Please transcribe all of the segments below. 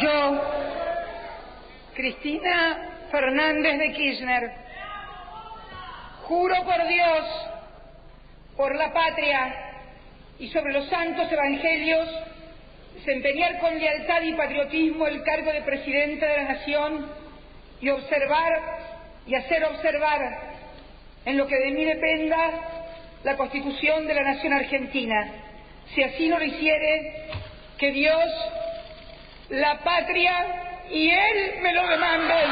Yo, Cristina Fernández de Kirchner, juro por Dios, por la patria y sobre los santos evangelios, desempeñar con lealtad y patriotismo el cargo de Presidenta de la Nación y observar y hacer observar, en lo que de mí dependa, la Constitución de la Nación Argentina. Si así no lo hiciere, que Dios, la patria y Él me lo demanden.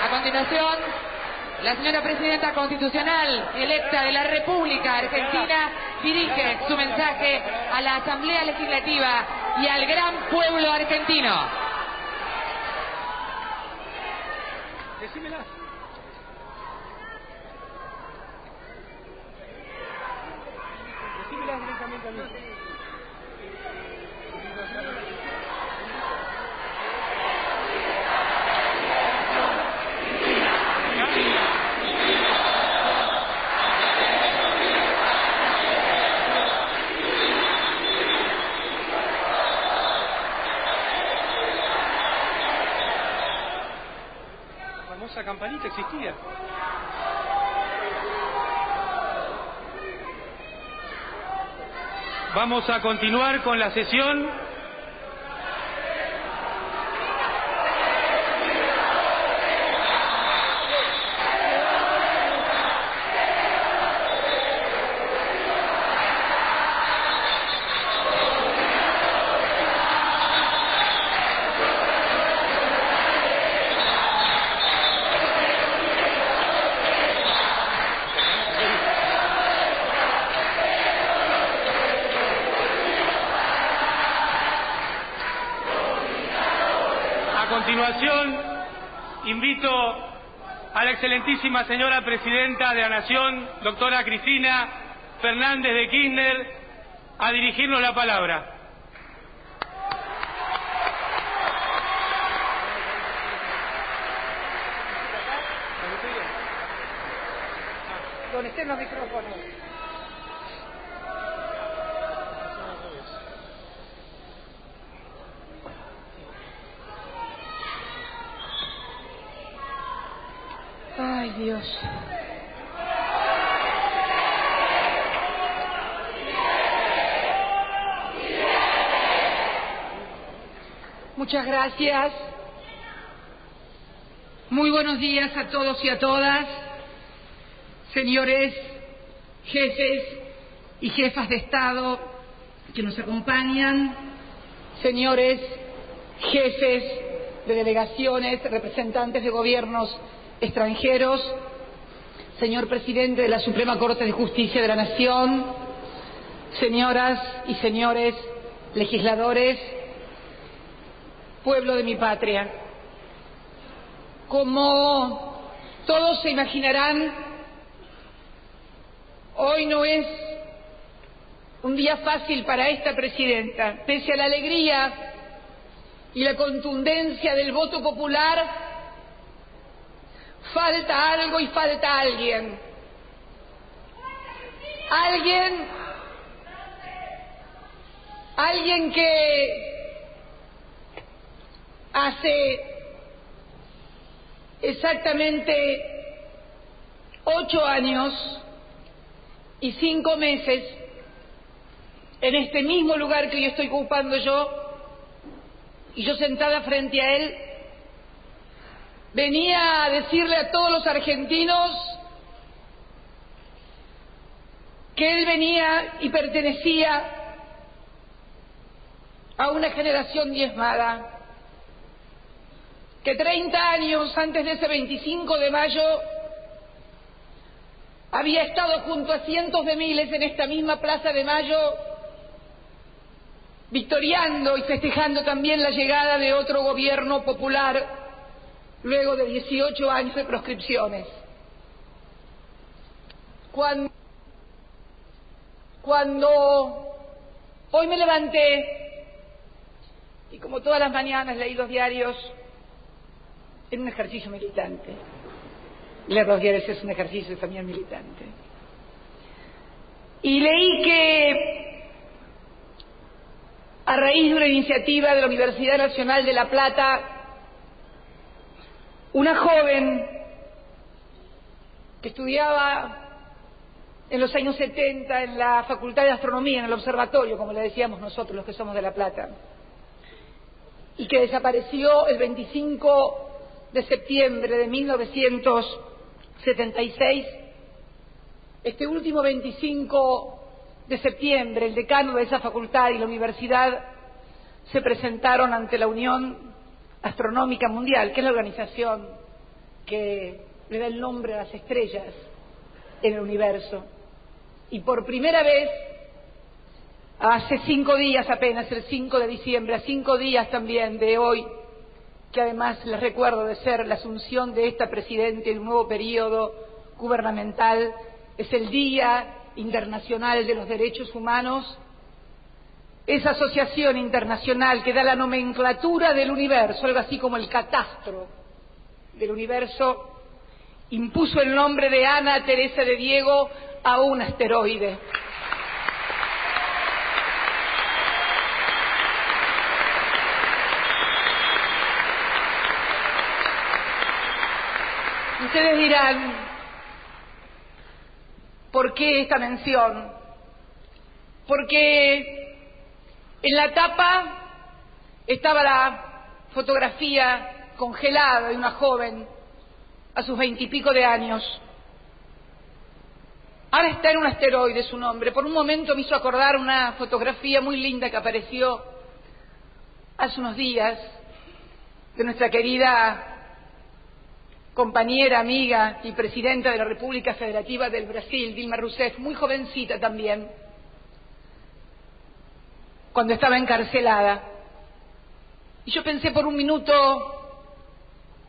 A continuación, la señora Presidenta Constitucional electa de la República Argentina dirige su mensaje a la Asamblea Legislativa y al gran pueblo argentino. Decímela. Decímela directamente a mí. La famosa campanita existía. Vamos a continuar con la sesión. A continuación, invito a la excelentísima señora Presidenta de la Nación, doctora Cristina Fernández de Kirchner, a dirigirnos la palabra. Donde estén los micrófonos. Ay, Dios. Muchas gracias. Muy buenos días a todos y a todas, señores jefes y jefas de Estado que nos acompañan, señores jefes de delegaciones, representantes de gobiernos extranjeros, señor presidente de la Suprema Corte de Justicia de la Nación, señoras y señores legisladores, pueblo de mi patria. Como todos se imaginarán, hoy no es un día fácil para esta presidenta. Pese a la alegría y la contundencia del voto popular, falta algo y falta alguien. Alguien que hace exactamente 8 años y 5 meses, en este mismo lugar que hoy estoy ocupando yo, y yo sentada frente a él, venía a decirle a todos los argentinos que él venía y pertenecía a una generación diezmada, que 30 años antes de ese 25 de mayo había estado junto a cientos de miles en esta misma Plaza de Mayo, victoriando y festejando también la llegada de otro gobierno popular luego de 18 años de proscripciones. Cuando hoy me levanté y como todas las mañanas leí los diarios, en un ejercicio militante. Leer los diarios es un ejercicio también militante. Y leí que a raíz de una iniciativa de la Universidad Nacional de La Plata, una joven que estudiaba en los años 70 en la Facultad de Astronomía, en el observatorio, como le decíamos nosotros los que somos de La Plata, y que desapareció el 25 de septiembre de 1976, este último 25 de septiembre, el decano de esa facultad y la universidad se presentaron ante la Unión Astronómica Mundial, que es la organización que le da el nombre a las estrellas en el universo. Y por primera vez, hace 5 días apenas, el 5 de diciembre, a 5 días también de hoy, que además les recuerdo de ser la asunción de esta presidenta en un nuevo periodo gubernamental, es el Día Internacional de los Derechos Humanos. Esa asociación internacional que da la nomenclatura del universo, algo así como el catastro del universo, impuso el nombre de Ana Teresa de Diego a un asteroide. Ustedes dirán, ¿por qué esta mención? Porque en la tapa estaba la fotografía congelada de una joven a sus 20 y pico de años. Ahora está en un asteroide su nombre. Por un momento me hizo acordar una fotografía muy linda que apareció hace unos días de nuestra querida compañera, amiga y presidenta de la República Federativa del Brasil, Dilma Rousseff, muy jovencita también, cuando estaba encarcelada. Y yo pensé por un minuto,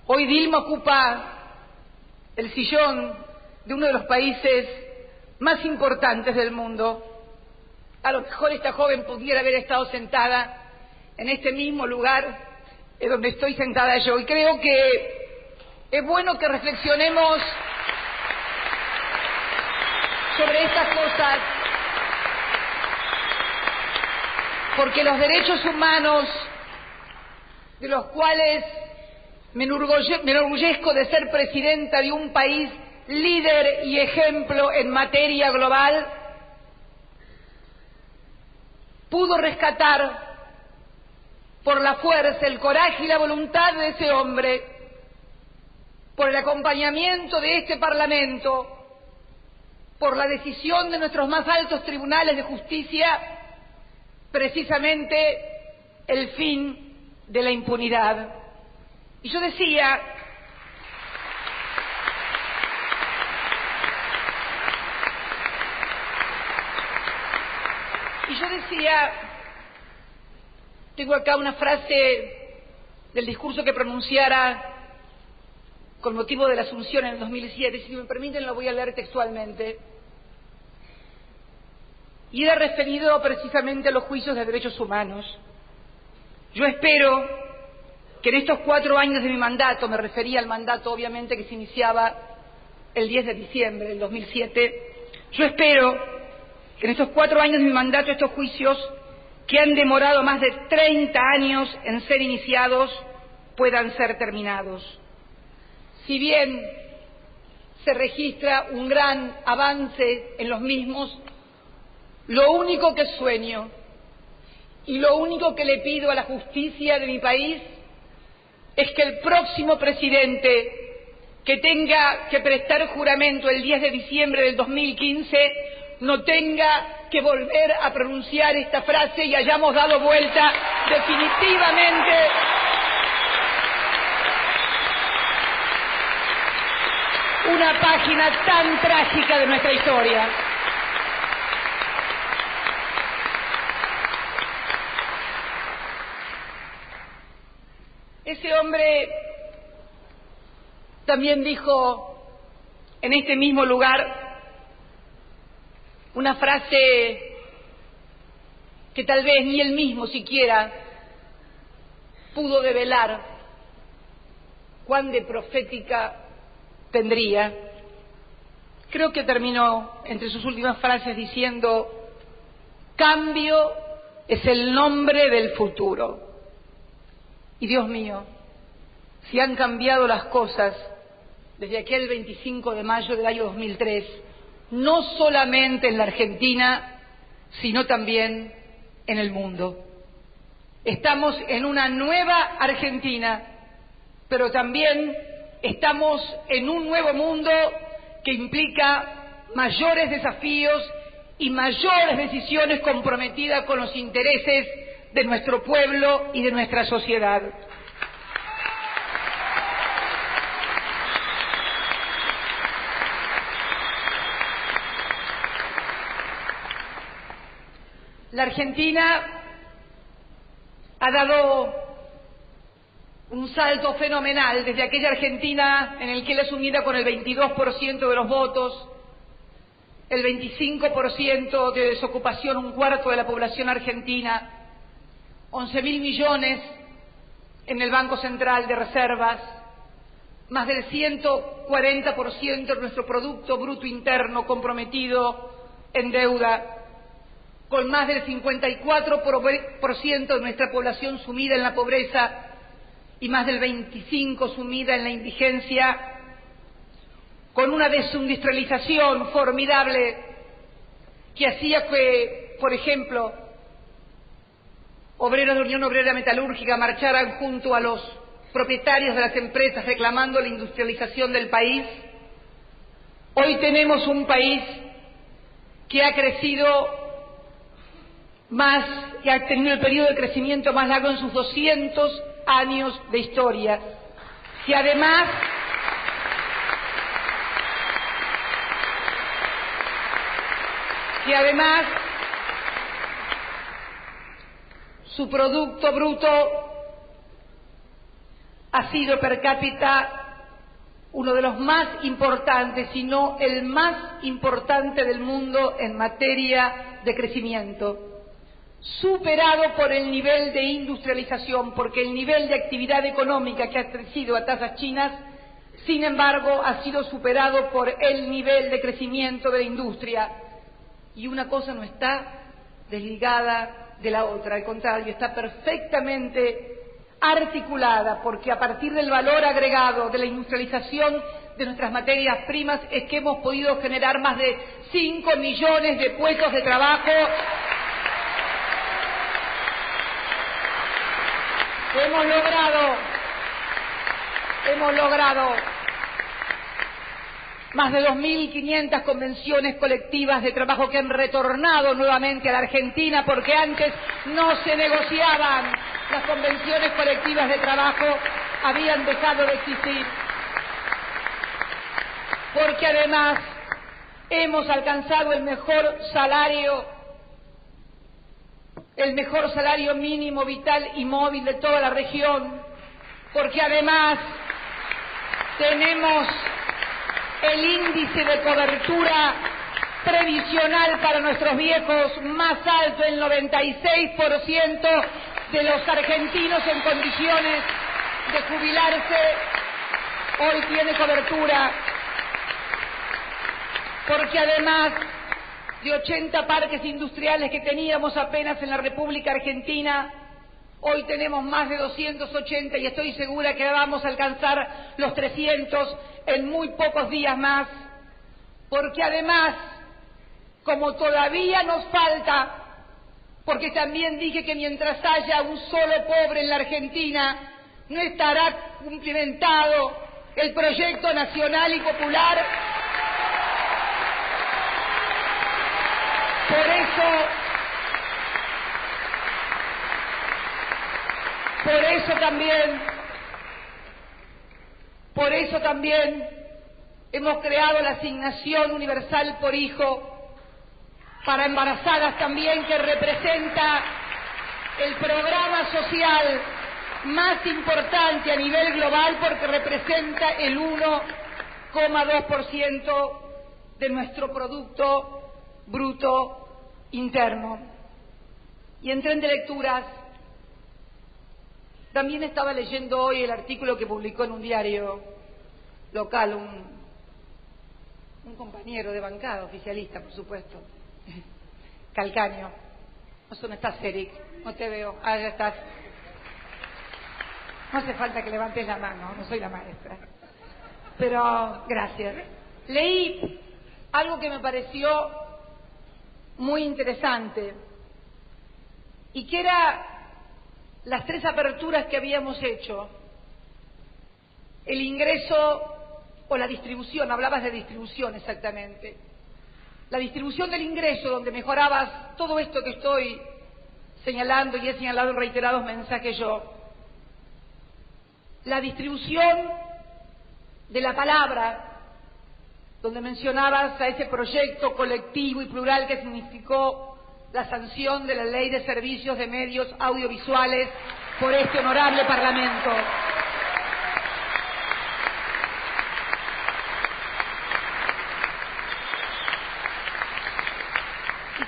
hoy Dilma ocupa el sillón de uno de los países más importantes del mundo. A lo mejor esta joven pudiera haber estado sentada en este mismo lugar donde estoy sentada yo. Y creo que es bueno que reflexionemos sobre estas cosas, porque los derechos humanos, de los cuales me enorgullezco de ser presidenta de un país líder y ejemplo en materia global, pudo rescatar por la fuerza, el coraje y la voluntad de ese hombre, por el acompañamiento de este Parlamento, por la decisión de nuestros más altos tribunales de justicia, precisamente el fin de la impunidad. Y yo decía, tengo acá una frase del discurso que pronunciara con motivo de la Asunción en el 2007, si me permiten lo voy a leer textualmente, y era referido precisamente a los juicios de derechos humanos. Yo espero que en estos 4 años de mi mandato, me refería al mandato obviamente que se iniciaba el 10 de diciembre del 2007, yo espero que en estos 4 años de mi mandato estos juicios, que han demorado más de 30 años en ser iniciados, puedan ser terminados. Si bien se registra un gran avance en los mismos, lo único que sueño y lo único que le pido a la justicia de mi país es que el próximo presidente que tenga que prestar juramento el 10 de diciembre del 2015 no tenga que volver a pronunciar esta frase y hayamos dado vuelta definitivamente una página tan trágica de nuestra historia. Ese hombre también dijo en este mismo lugar una frase que tal vez ni él mismo siquiera pudo develar cuán de profética tendría. Creo que terminó entre sus últimas frases diciendo: cambio es el nombre del futuro. Y Dios mío, si han cambiado las cosas desde aquel 25 de mayo del año 2003, no solamente en la Argentina, sino también en el mundo. Estamos en una nueva Argentina, pero también estamos en un nuevo mundo que implica mayores desafíos y mayores decisiones comprometidas con los intereses de nuestro pueblo y de nuestra sociedad. La Argentina ha dado un salto fenomenal desde aquella Argentina en el que él asumiera con el 22% de los votos, el 25% de desocupación, un cuarto de la población argentina, 11.000 millones en el Banco Central de Reservas, más del 140% de nuestro Producto Bruto Interno comprometido en deuda, con más del 54% de nuestra población sumida en la pobreza y más del 25% sumida en la indigencia, con una desindustrialización formidable que hacía que, por ejemplo, obreros de Unión Obrera Metalúrgica marcharan junto a los propietarios de las empresas reclamando la industrialización del país. Hoy tenemos un país que ha crecido más, que ha tenido el periodo de crecimiento más largo en sus 200 años de historia, que además su Producto Bruto ha sido per cápita uno de los más importantes, si no el más importante del mundo en materia de crecimiento, superado por el nivel de industrialización, porque el nivel de actividad económica que ha crecido a tasas chinas, sin embargo, ha sido superado por el nivel de crecimiento de la industria. Y una cosa no está desligada de la otra, al contrario, está perfectamente articulada, porque a partir del valor agregado de la industrialización de nuestras materias primas es que hemos podido generar más de 5 millones de puestos de trabajo. Hemos logrado más de 2.500 convenciones colectivas de trabajo que han retornado nuevamente a la Argentina, porque antes no se negociaban, las convenciones colectivas de trabajo habían dejado de existir, porque además hemos alcanzado el mejor salario mínimo vital y móvil de toda la región, porque además tenemos el índice de cobertura previsional para nuestros viejos más alto, el 96% de los argentinos en condiciones de jubilarse hoy tiene cobertura, porque además de 80 parques industriales que teníamos apenas en la República Argentina, hoy tenemos más de 280 y estoy segura que vamos a alcanzar los 300 en muy pocos días más, porque además, como todavía nos falta, porque también dije que mientras haya un solo pobre en la Argentina, no estará cumplimentado el proyecto nacional y popular. Por eso también hemos creado la asignación universal por hijo para embarazadas también, que representa el programa social más importante a nivel global, porque representa el 1,2% de nuestro Producto Bruto Interno. Y en Tren de Lecturas también estaba leyendo hoy el artículo que publicó en un diario local un compañero de bancada, oficialista, por supuesto, Calcaño. ¿No estás, Eric? No te veo. Ah, ya estás. No hace falta que levantes la mano, no soy la maestra. Pero gracias. Leí algo que me pareció muy interesante y que era las 3 aperturas que habíamos hecho. El ingreso o la distribución, hablabas de distribución exactamente. La distribución del ingreso, donde mejorabas todo esto que estoy señalando y he señalado en reiterados mensajes yo. La distribución de la palabra, donde mencionabas a ese proyecto colectivo y plural que significó la sanción de la Ley de Servicios de Medios Audiovisuales por este honorable Parlamento. Y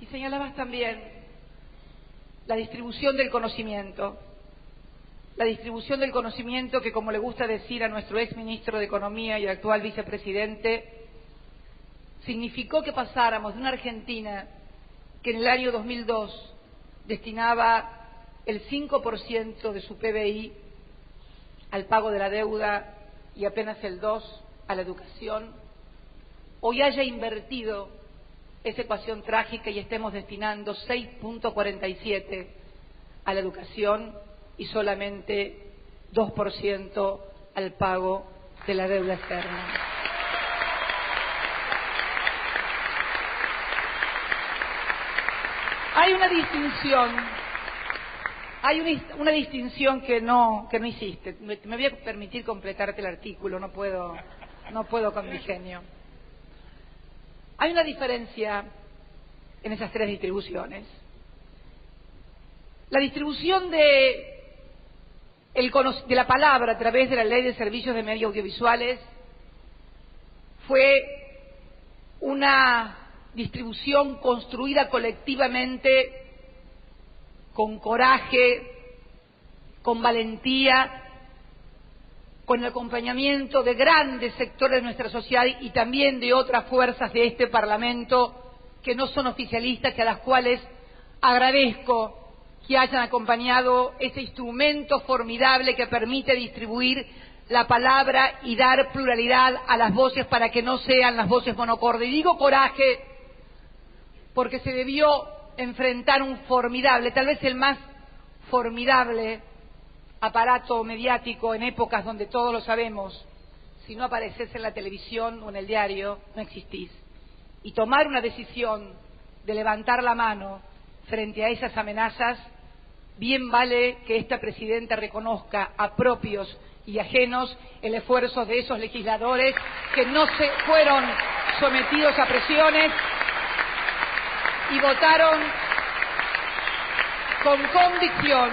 señalabas también la distribución del conocimiento. La distribución del conocimiento que, como le gusta decir a nuestro ex ministro de Economía y actual vicepresidente, significó que pasáramos de una Argentina que en el año 2002 destinaba el 5% de su PBI al pago de la deuda y apenas el 2% a la educación, hoy haya invertido esa ecuación trágica y estemos destinando 6.47 a la educación y solamente 2% al pago de la deuda externa. Hay una distinción que no hiciste. Me voy a permitir completarte el artículo, no puedo con mi genio. Hay una diferencia en esas 3 distribuciones. La distribución de la palabra a través de la Ley de Servicios de Medios Audiovisuales fue una distribución construida colectivamente con coraje, con valentía, con el acompañamiento de grandes sectores de nuestra sociedad y también de otras fuerzas de este Parlamento que no son oficialistas, que a las cuales agradezco que hayan acompañado ese instrumento formidable que permite distribuir la palabra y dar pluralidad a las voces para que no sean las voces monocordes. Y digo coraje porque se debió enfrentar un formidable, tal vez el más formidable aparato mediático en épocas donde todos lo sabemos, si no apareces en la televisión o en el diario, no existís. Y tomar una decisión de levantar la mano frente a esas amenazas, bien vale que esta presidenta reconozca a propios y ajenos el esfuerzo de esos legisladores que no se fueron sometidos a presiones y votaron con convicción.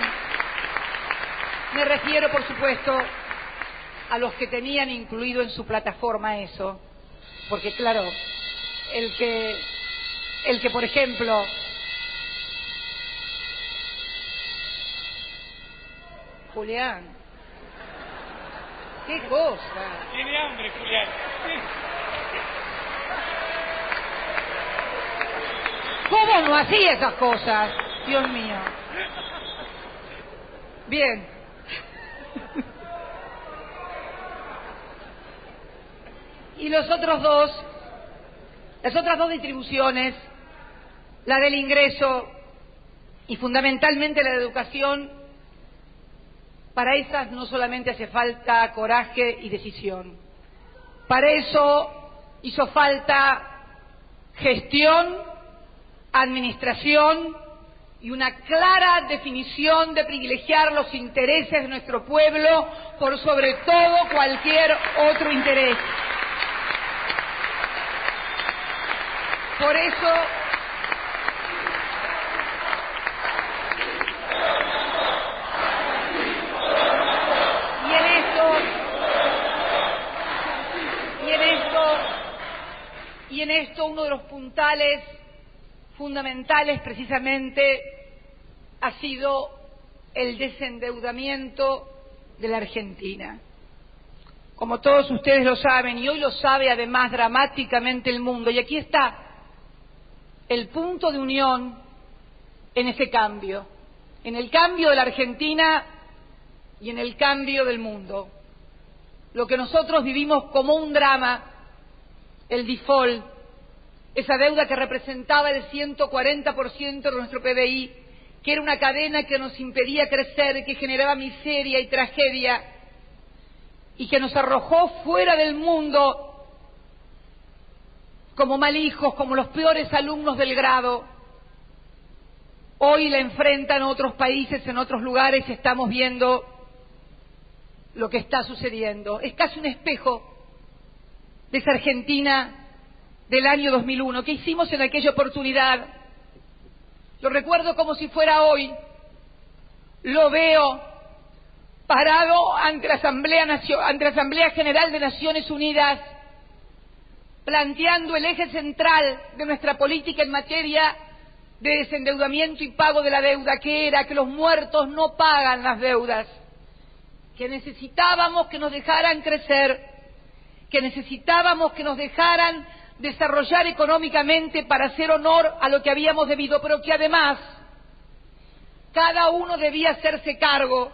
Me refiero, por supuesto, a los que tenían incluido en su plataforma eso. Porque claro, el que por ejemplo, Julián, qué cosa. Tiene hambre, Julián. ¿Cómo no hacía esas cosas? Dios mío. Bien. Y las otras dos distribuciones, la del ingreso y fundamentalmente la de educación, para esas no solamente hace falta coraje y decisión. Para eso hizo falta gestión, administración y una clara definición de privilegiar los intereses de nuestro pueblo por sobre todo cualquier otro interés. Por eso, y en esto uno de los puntales fundamentales precisamente ha sido el desendeudamiento de la Argentina. Como todos ustedes lo saben, y hoy lo sabe además dramáticamente el mundo, y aquí está el punto de unión en ese cambio, en el cambio de la Argentina y en el cambio del mundo. Lo que nosotros vivimos como un drama, el default, esa deuda que representaba el 140% de nuestro PBI, que era una cadena que nos impedía crecer, que generaba miseria y tragedia, y que nos arrojó fuera del mundo como mal hijos, como los peores alumnos del grado. Hoy la enfrentan otros países, en otros lugares estamos viendo lo que está sucediendo. Es casi un espejo de esa Argentina del año 2001. ¿Qué hicimos en aquella oportunidad? Lo recuerdo como si fuera hoy. Lo veo parado ante la Asamblea General de Naciones Unidas, planteando el eje central de nuestra política en materia de desendeudamiento y pago de la deuda, que era que los muertos no pagan las deudas, que necesitábamos que nos dejaran crecer, que necesitábamos que nos dejaran desarrollar económicamente para hacer honor a lo que habíamos debido, pero que además cada uno debía hacerse cargo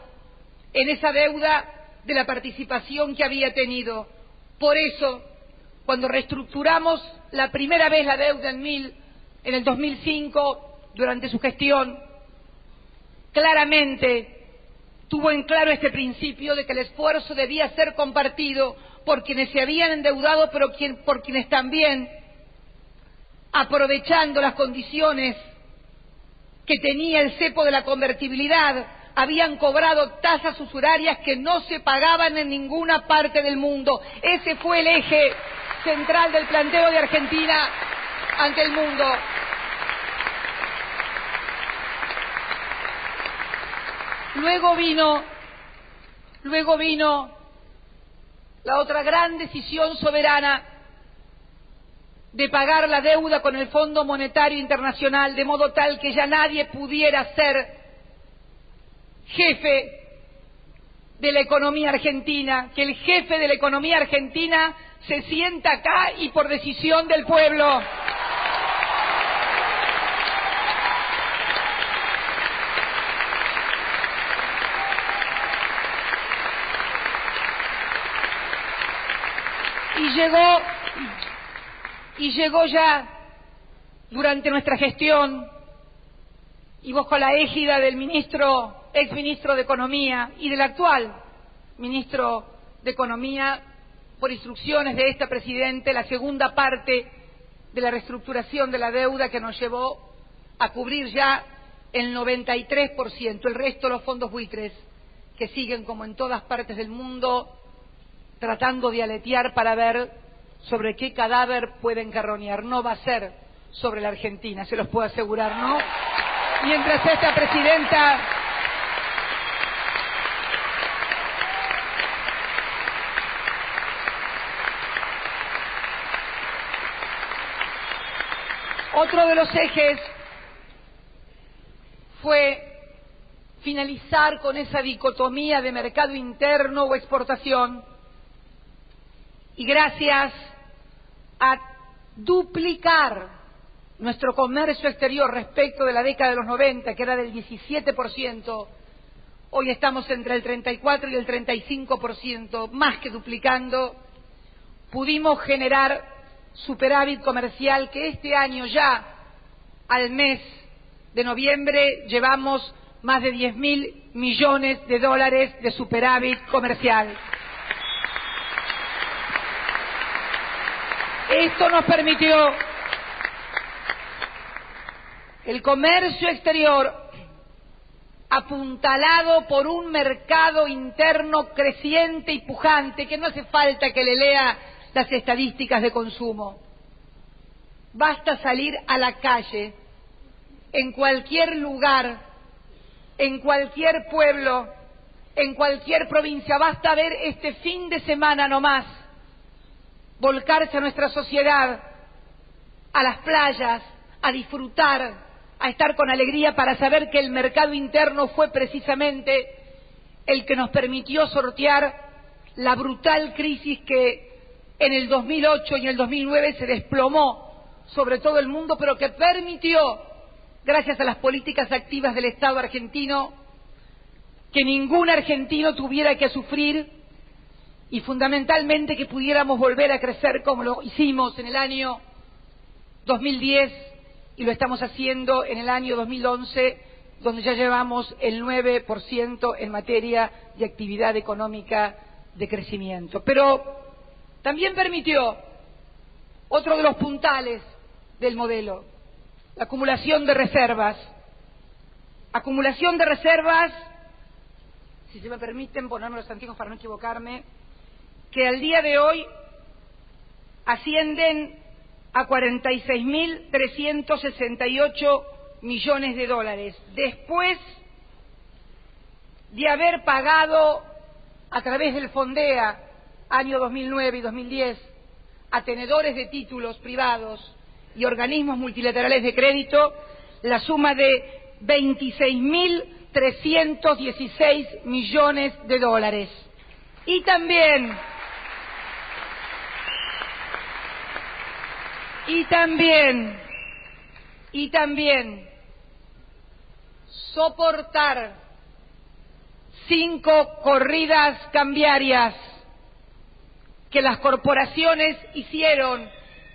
en esa deuda de la participación que había tenido. Por eso, cuando reestructuramos la primera vez la deuda en el 2005, durante su gestión, claramente tuvo en claro este principio de que el esfuerzo debía ser compartido por quienes se habían endeudado, pero por quienes también, aprovechando las condiciones que tenía el cepo de la convertibilidad, habían cobrado tasas usurarias que no se pagaban en ninguna parte del mundo. Ese fue el eje central del planteo de Argentina ante el mundo. Luego vino la otra gran decisión soberana de pagar la deuda con el Fondo Monetario Internacional, de modo tal que ya nadie pudiera ser jefe de la economía argentina, que el jefe de la economía argentina se sienta acá y por decisión del pueblo. Y llegó ya durante nuestra gestión, y bajo la égida del exministro de Economía y del actual ministro de Economía, por instrucciones de esta Presidente, la segunda parte de la reestructuración de la deuda, que nos llevó a cubrir ya el 93%, el resto los fondos buitres, que siguen como en todas partes del mundo tratando de aletear para ver sobre qué cadáver pueden carroñar. No va a ser sobre la Argentina, se los puedo asegurar, ¿no? Mientras esta Presidenta Otro de los ejes fue finalizar con esa dicotomía de mercado interno o exportación, y gracias a duplicar nuestro comercio exterior respecto de la década de los 90, que era del 17%, hoy estamos entre el 34 y el 35%, más que duplicando, pudimos generar superávit comercial que este año ya, al mes de noviembre, llevamos más de 10.000 millones de dólares de superávit comercial. Esto nos permitió el comercio exterior, apuntalado por un mercado interno creciente y pujante, que no hace falta que le lea las estadísticas de consumo. Basta salir a la calle, en cualquier lugar, en cualquier pueblo, en cualquier provincia, basta ver este fin de semana nomás, volcarse a nuestra sociedad, a las playas, a disfrutar, a estar con alegría, para saber que el mercado interno fue precisamente el que nos permitió sortear la brutal crisis que en el 2008 y en el 2009 se desplomó sobre todo el mundo, pero que permitió, gracias a las políticas activas del Estado argentino, que ningún argentino tuviera que sufrir, y fundamentalmente que pudiéramos volver a crecer como lo hicimos en el año 2010 y lo estamos haciendo en el año 2011, donde ya llevamos el 9% en materia de actividad económica de crecimiento. Pero también permitió otro de los puntales del modelo, la acumulación de reservas. Acumulación de reservas, si se me permiten ponerme los anteojos para no equivocarme, que al día de hoy ascienden a 46.368 millones de dólares, después de haber pagado a través del Fondea, año 2009 y 2010, a tenedores de títulos privados y organismos multilaterales de crédito, la suma de 26.316 millones de dólares. Y también soportar 5 corridas cambiarias que las corporaciones hicieron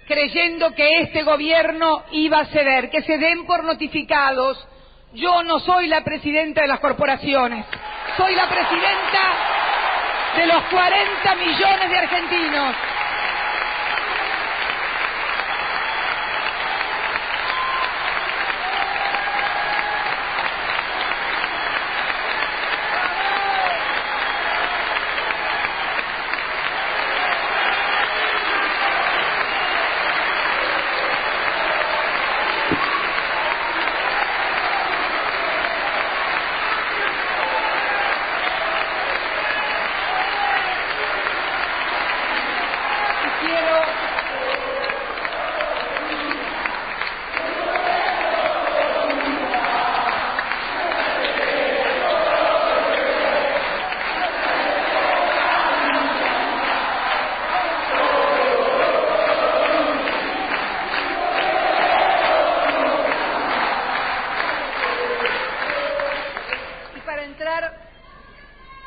creyendo que este gobierno iba a ceder, que se den por notificados. Yo no soy la presidenta de las corporaciones, soy la presidenta de los 40 millones de argentinos.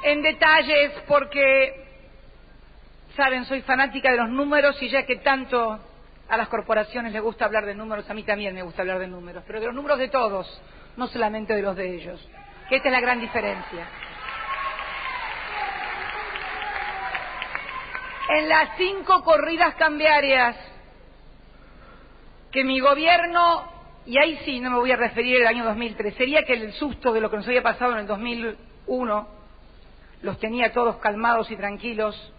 En detalles, porque, saben, soy fanática de los números, y ya que tanto a las corporaciones les gusta hablar de números, a mí también me gusta hablar de números, pero de los números de todos, no solamente de los de ellos, que esta es la gran diferencia. En las 5 corridas cambiarias que mi gobierno, y ahí sí no me voy a referir al año 2003, sería que el susto de lo que nos había pasado en el 2001 los tenía todos calmados y tranquilos,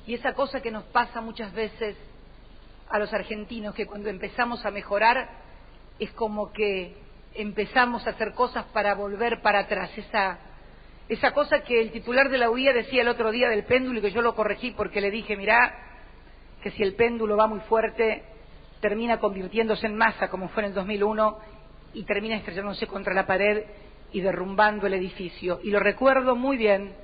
y esa cosa que nos pasa muchas veces a los argentinos, que cuando empezamos a mejorar es como que empezamos a hacer cosas para volver para atrás, esa cosa que el titular de la UIA decía el otro día del péndulo, y que yo lo corregí porque le dije, mirá, que si el péndulo va muy fuerte termina convirtiéndose en masa, como fue en el 2001, y termina estrellándose contra la pared y derrumbando el edificio. Y lo recuerdo muy bien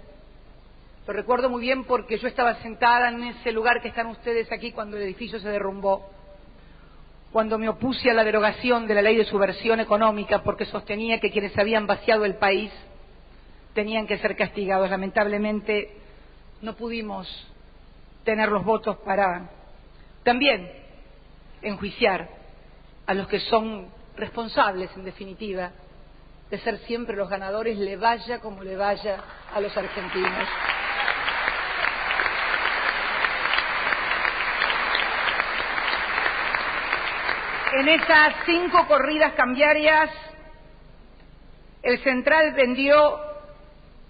porque yo estaba sentada en ese lugar que están ustedes aquí cuando el edificio se derrumbó, cuando me opuse a la derogación de la ley de subversión económica porque sostenía que quienes habían vaciado el país tenían que ser castigados. Lamentablemente no pudimos tener los votos para también enjuiciar a los que son responsables, en definitiva, de ser siempre los ganadores, le vaya como le vaya a los argentinos. En esas 5 corridas cambiarias, el Central vendió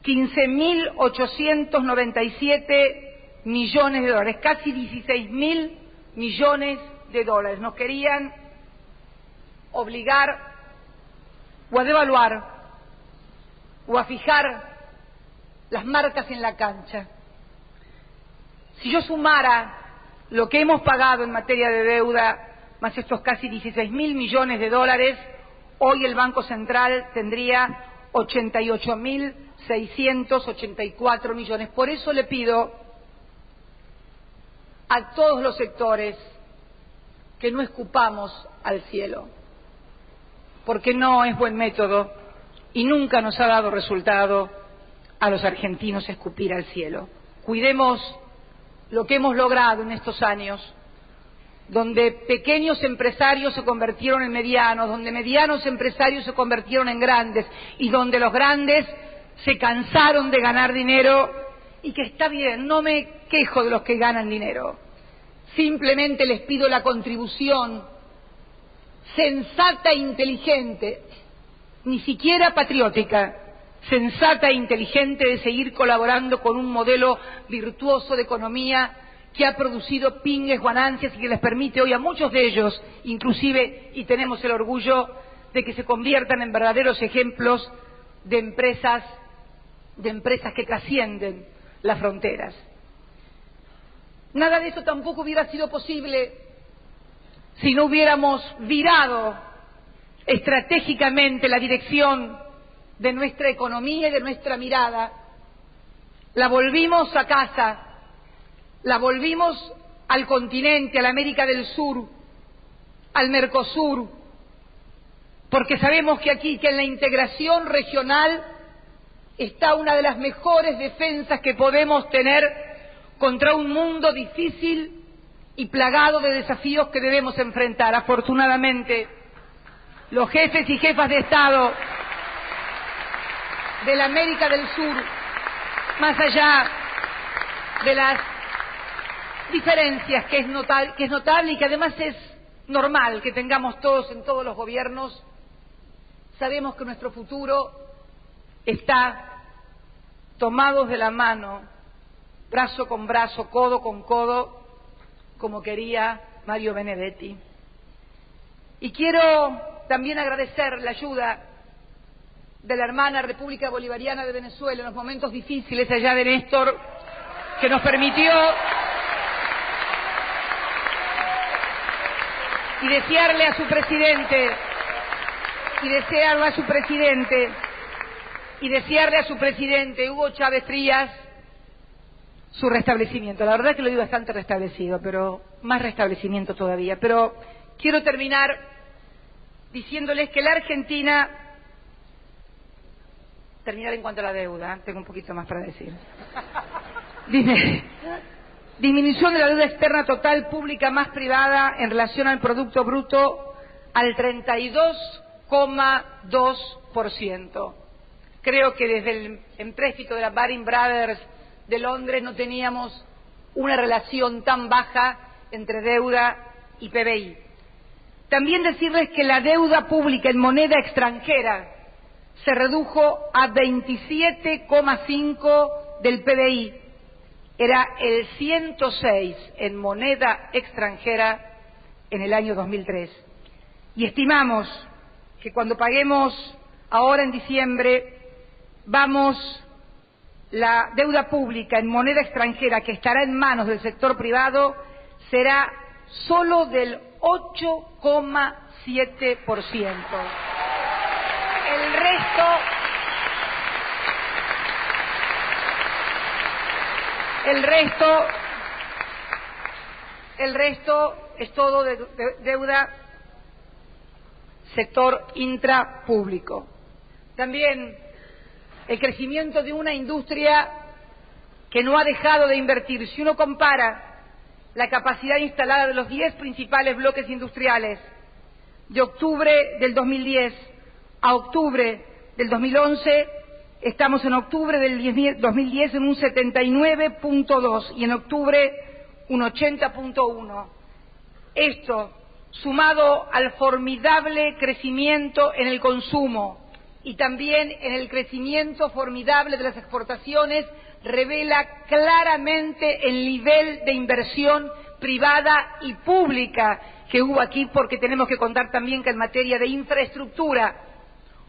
15.897 millones de dólares, casi 16.000 millones de dólares. Nos querían obligar o a devaluar o a fijar las marcas en la cancha. Si yo sumara lo que hemos pagado en materia de deuda, más estos casi 16.000 millones de dólares, hoy el Banco Central tendría 88.684 millones. Por eso le pido a todos los sectores que no escupamos al cielo, porque no es buen método y nunca nos ha dado resultado a los argentinos escupir al cielo. Cuidemos lo que hemos logrado en estos años, donde pequeños empresarios se convirtieron en medianos, donde medianos empresarios se convirtieron en grandes y donde los grandes se cansaron de ganar dinero, y que está bien, no me quejo de los que ganan dinero, simplemente les pido la contribución sensata e inteligente, ni siquiera patriótica, sensata e inteligente, de seguir colaborando con un modelo virtuoso de economía que ha producido pingues ganancias y que les permite hoy a muchos de ellos, inclusive, y tenemos el orgullo de que se conviertan en verdaderos ejemplos de empresas que trascienden las fronteras. Nada de eso tampoco hubiera sido posible si no hubiéramos virado estratégicamente la dirección de nuestra economía y de nuestra mirada. La volvimos a casa, la volvimos al continente, a la América del Sur, al Mercosur, porque sabemos que aquí, que en la integración regional está una de las mejores defensas que podemos tener contra un mundo difícil y plagado de desafíos que debemos enfrentar. Afortunadamente, los jefes y jefas de Estado de la América del Sur, más allá de las diferencias que es notable y que además es normal que tengamos todos en todos los gobiernos, sabemos que nuestro futuro está tomados de la mano, brazo con brazo, codo con codo, como quería Mario Benedetti. Y quiero también agradecer la ayuda de la hermana República Bolivariana de Venezuela en los momentos difíciles, allá de Néstor, que nos permitió, y desearle a su presidente Hugo Chávez Frías su restablecimiento. La verdad que lo vi bastante restablecido, pero más restablecimiento todavía. Pero quiero terminar diciéndoles que la Argentina, terminar en cuanto a la deuda, tengo un poquito más para decir. Disminución de la deuda externa total, pública más privada, en relación al Producto Bruto, al 32,2%. Creo que desde el empréstito de la Baring Brothers de Londres no teníamos una relación tan baja entre deuda y PBI. También decirles que la deuda pública en moneda extranjera se redujo a 27,5 del PBI. Era el 106 en moneda extranjera en el año 2003. Y estimamos que cuando paguemos ahora en diciembre, la deuda pública en moneda extranjera que estará en manos del sector privado será solo del 8,7%. El resto es todo de deuda sector intrapúblico. También el crecimiento de una industria que no ha dejado de invertir. Si uno compara la capacidad instalada de los 10 principales bloques industriales de octubre del 2010 a octubre del 2011, estamos en octubre del 2010 en un 79,2 y en octubre un 80,1. Esto, sumado al formidable crecimiento en el consumo y también en el crecimiento formidable de las exportaciones, revela claramente el nivel de inversión privada y pública que hubo aquí, porque tenemos que contar también que en materia de infraestructura,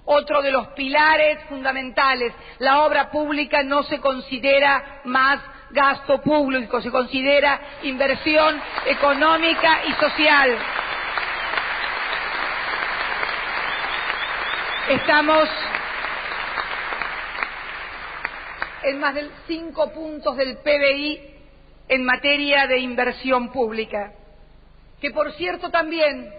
otro de los pilares fundamentales, la obra pública no se considera más gasto público, se considera inversión económica y social. Estamos en más de 5 puntos del PBI en materia de inversión pública, que por cierto también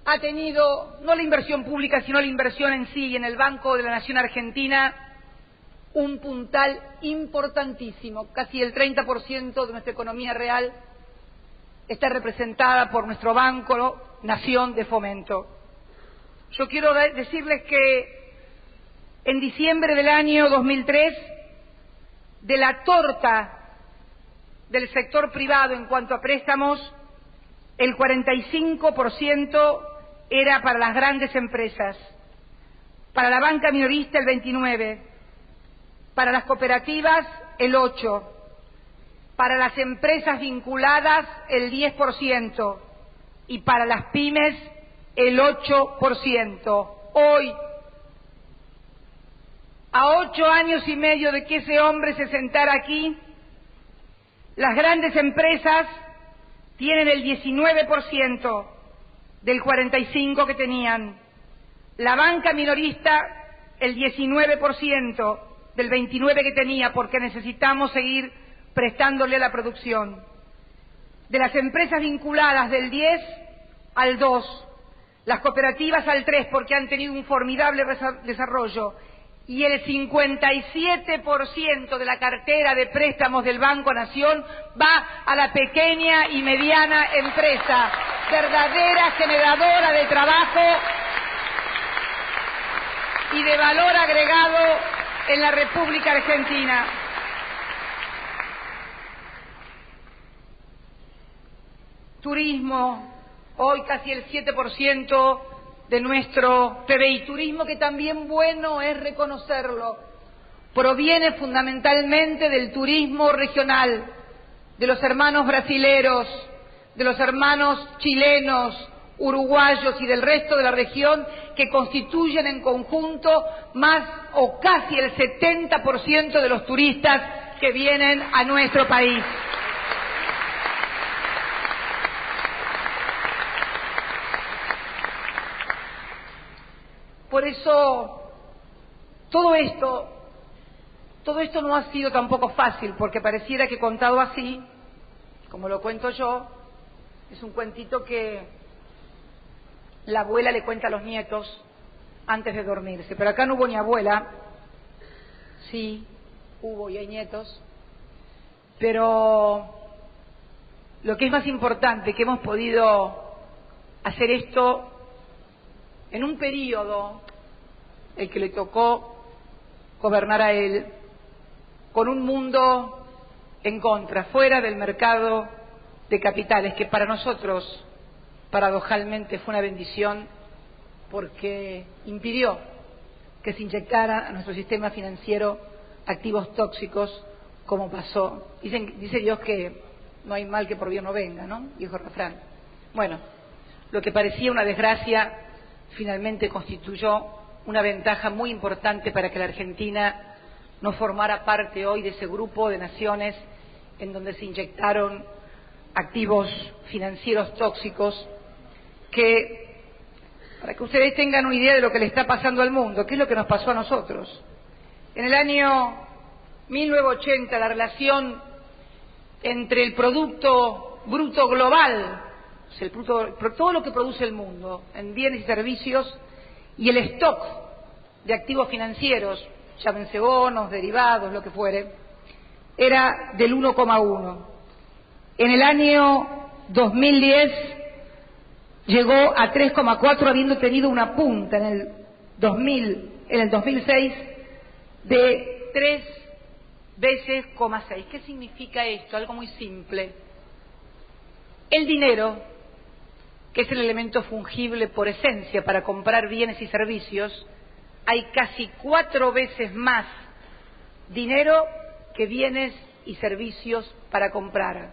ha tenido, no la inversión pública, sino la inversión en sí, en el Banco de la Nación Argentina, un puntal importantísimo. Casi el 30% de nuestra economía real está representada por nuestro Banco Nación de Fomento. Yo quiero decirles que en diciembre del año 2003, de la torta del sector privado en cuanto a préstamos, el 45% era para las grandes empresas, para la banca minorista el 29%, para las cooperativas el 8%, para las empresas vinculadas el 10% y para las pymes el 8%. Hoy, a 8 años y medio de que ese hombre se sentara aquí, las grandes empresas tienen el 19% del 45% que tenían. La banca minorista el 19% del 29% que tenía, porque necesitamos seguir prestándole a la producción. De las empresas vinculadas del 10 al 2%, las cooperativas al 3% porque han tenido un formidable desarrollo, y el 57% de la cartera de préstamos del Banco Nación va a la pequeña y mediana empresa, verdadera generadora de trabajo y de valor agregado en la República Argentina. Turismo, hoy casi el 7% de nuestro PBI. Turismo que también, bueno, es reconocerlo, proviene fundamentalmente del turismo regional, de los hermanos brasileros, de los hermanos chilenos, uruguayos y del resto de la región, que constituyen en conjunto más o casi el 70% de los turistas que vienen a nuestro país. Por eso, todo esto no ha sido tampoco fácil, porque pareciera que contado así, como lo cuento yo, es un cuentito que la abuela le cuenta a los nietos antes de dormirse. Pero acá no hubo ni abuela, sí, hubo y hay nietos, pero lo que es más importante, que hemos podido hacer esto en un periodo, el que le tocó gobernar a él, con un mundo en contra, fuera del mercado de capitales, que para nosotros, paradojalmente, fue una bendición, porque impidió que se inyectara a nuestro sistema financiero activos tóxicos, como pasó. Dice Dios que no hay mal que por bien no venga, ¿no? Dijo el refrán. Bueno, lo que parecía una desgracia finalmente constituyó una ventaja muy importante para que la Argentina no formara parte hoy de ese grupo de naciones en donde se inyectaron activos financieros tóxicos que, para que ustedes tengan una idea de lo que le está pasando al mundo, ¿qué es lo que nos pasó a nosotros? En el año 1980 la relación entre el Producto Bruto Global, o sea, todo lo que produce el mundo en bienes y servicios, y el stock de activos financieros, llámense bonos, derivados, lo que fuere, era del 1,1. En el año 2010 llegó a 3,4, habiendo tenido una punta en el 2006 de 3 veces, 6. ¿Qué significa esto? Algo muy simple. El dinero, que es el elemento fungible por esencia para comprar bienes y servicios, hay casi 4 veces más dinero que bienes y servicios para comprar.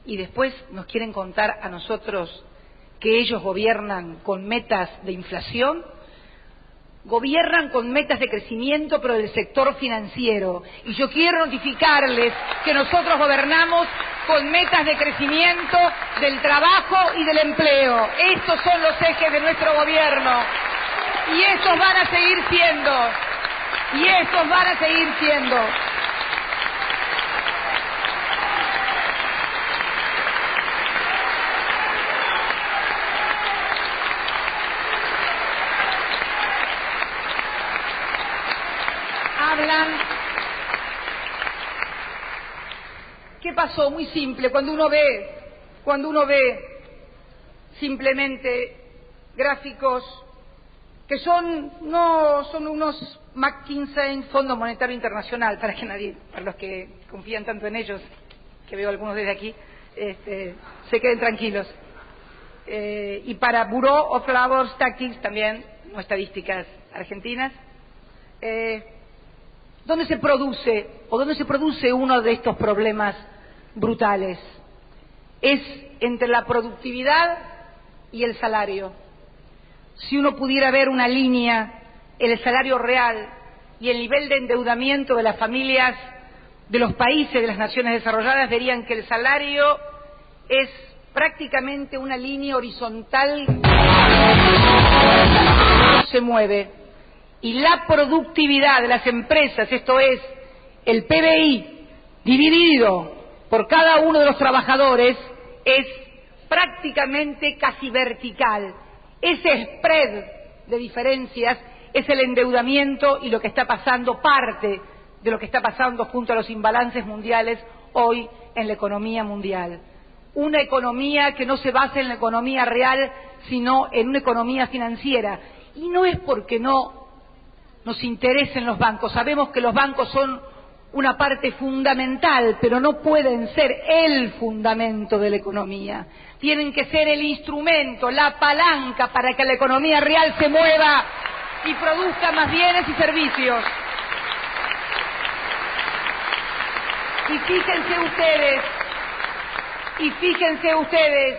Y después nos quieren contar a nosotros que ellos gobiernan con metas de inflación. Gobiernan con metas de crecimiento, pero del sector financiero. Y yo quiero notificarles que nosotros gobernamos con metas de crecimiento del trabajo y del empleo. Estos son los ejes de nuestro gobierno. Y estos van a seguir siendo. Y estos van a seguir siendo. ¿Qué pasó? Muy simple. Cuando uno ve simplemente gráficos que no son unos McKinsey, Fondo Monetario Internacional, para los que confían tanto en ellos, que veo algunos desde aquí, se queden tranquilos. Y para Bureau of Labor Statistics también, no estadísticas argentinas. ¿Dónde se produce uno de estos problemas brutales? Es entre la productividad y el salario. Si uno pudiera ver una línea, el salario real y el nivel de endeudamiento de las familias de los países de las naciones desarrolladas, verían que el salario es prácticamente una línea horizontal que se mueve. Y la productividad de las empresas, esto es, el PBI dividido por cada uno de los trabajadores, es prácticamente casi vertical. Ese spread de diferencias es el endeudamiento y lo que está pasando, parte de lo que está pasando junto a los imbalances mundiales hoy en la economía mundial. Una economía que no se basa en la economía real, sino en una economía financiera. Y no es porque no nos interesen los bancos. Sabemos que los bancos son una parte fundamental, pero no pueden ser el fundamento de la economía. Tienen que ser el instrumento, la palanca para que la economía real se mueva y produzca más bienes y servicios. Y fíjense ustedes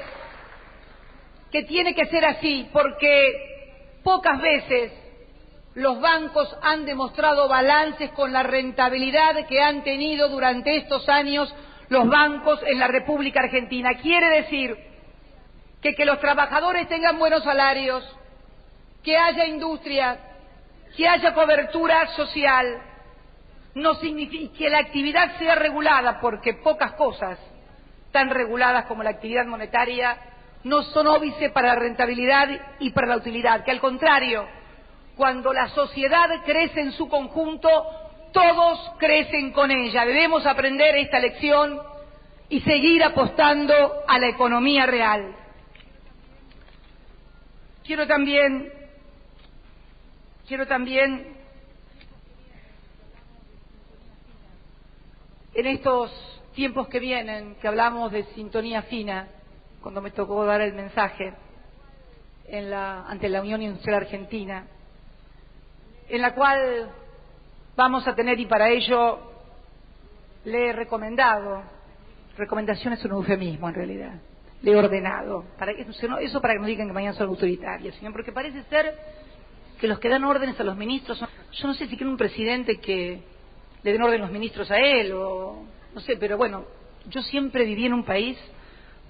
que tiene que ser así, porque pocas veces los bancos han demostrado balances con la rentabilidad que han tenido durante estos años los bancos en la República Argentina. Quiere decir que los trabajadores tengan buenos salarios, que haya industria, que haya cobertura social, no significa que la actividad sea regulada, porque pocas cosas tan reguladas como la actividad monetaria no son óbice para la rentabilidad y para la utilidad, que al contrario, cuando la sociedad crece en su conjunto, todos crecen con ella. Debemos aprender esta lección y seguir apostando a la economía real. Quiero también en estos tiempos que vienen, que hablamos de sintonía fina, cuando me tocó dar el mensaje ante la Unión Industrial Argentina, en la cual vamos a tener, y para ello le he recomendado, recomendación es un eufemismo en realidad, le he ordenado, eso para que nos digan que mañana son autoritarios, sino porque parece ser que los que dan órdenes a los ministros son, yo no sé si quieren un presidente que le den orden los ministros a él, o no sé, pero bueno, yo siempre viví en un país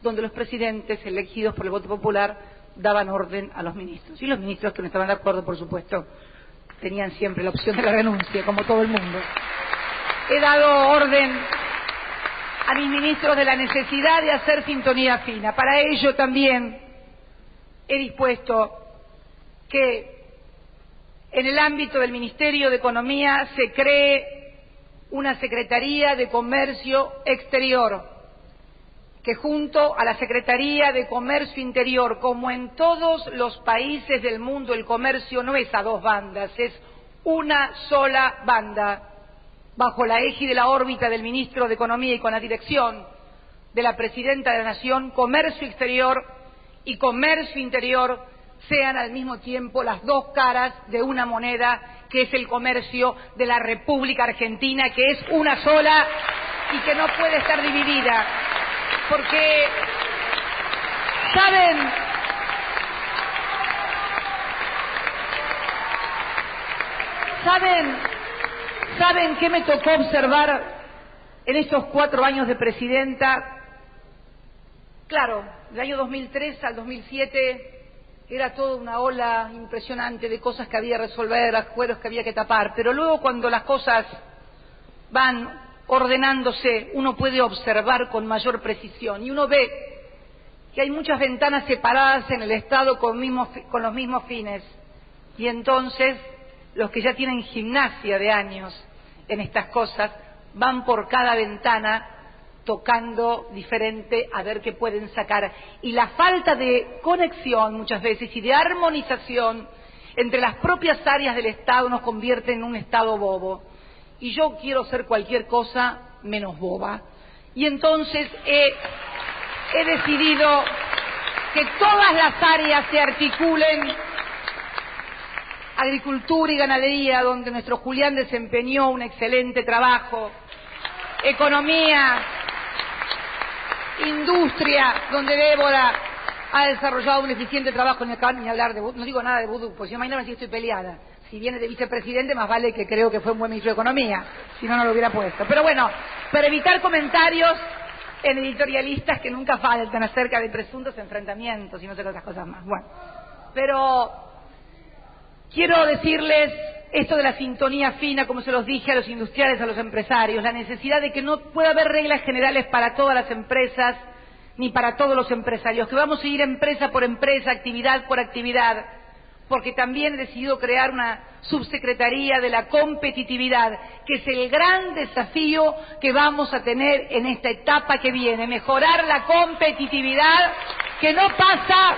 donde los presidentes elegidos por el voto popular daban orden a los ministros. Y los ministros que no estaban de acuerdo, por supuesto, tenían siempre la opción de la renuncia, como todo el mundo. He dado orden a mis ministros de la necesidad de hacer sintonía fina. Para ello también he dispuesto que en el ámbito del Ministerio de Economía se cree una Secretaría de Comercio Exterior, que junto a la Secretaría de Comercio Interior, como en todos los países del mundo, el comercio no es a dos bandas, es una sola banda, bajo la égide de la órbita del Ministro de Economía y con la dirección de la Presidenta de la Nación, comercio exterior y comercio interior sean al mismo tiempo las dos caras de una moneda, que es el comercio de la República Argentina, que es una sola y que no puede estar dividida. Porque, ¿saben qué me tocó observar en estos 4 años de presidenta? Claro, del año 2003 al 2007 era toda una ola impresionante de cosas que había que resolver, agujeros que había que tapar, pero luego cuando las cosas van ordenándose, uno puede observar con mayor precisión y uno ve que hay muchas ventanas separadas en el Estado con los mismos fines, y entonces los que ya tienen gimnasia de años en estas cosas van por cada ventana tocando diferente a ver qué pueden sacar, y la falta de conexión muchas veces y de armonización entre las propias áreas del Estado nos convierte en un Estado bobo. Y yo quiero ser cualquier cosa menos boba. Y entonces he decidido que todas las áreas se articulen. Agricultura y ganadería, donde nuestro Julián desempeñó un excelente trabajo. Economía, industria, donde Débora ha desarrollado un eficiente trabajo. Ni hablar de, no digo nada de vudú, pues yo mañana sí estoy peleada. Si viene de vicepresidente, más vale que creo que fue un buen ministro de Economía, si no, no lo hubiera puesto. Pero bueno, para evitar comentarios en editorialistas que nunca faltan acerca de presuntos enfrentamientos y no sé qué otras cosas más. Bueno, pero quiero decirles esto de la sintonía fina, como se los dije a los industriales, a los empresarios, la necesidad de que no pueda haber reglas generales para todas las empresas ni para todos los empresarios, que vamos a ir empresa por empresa, actividad por actividad, porque también he decidido crear una subsecretaría de la competitividad, que es el gran desafío que vamos a tener en esta etapa que viene, mejorar la competitividad, que no pasa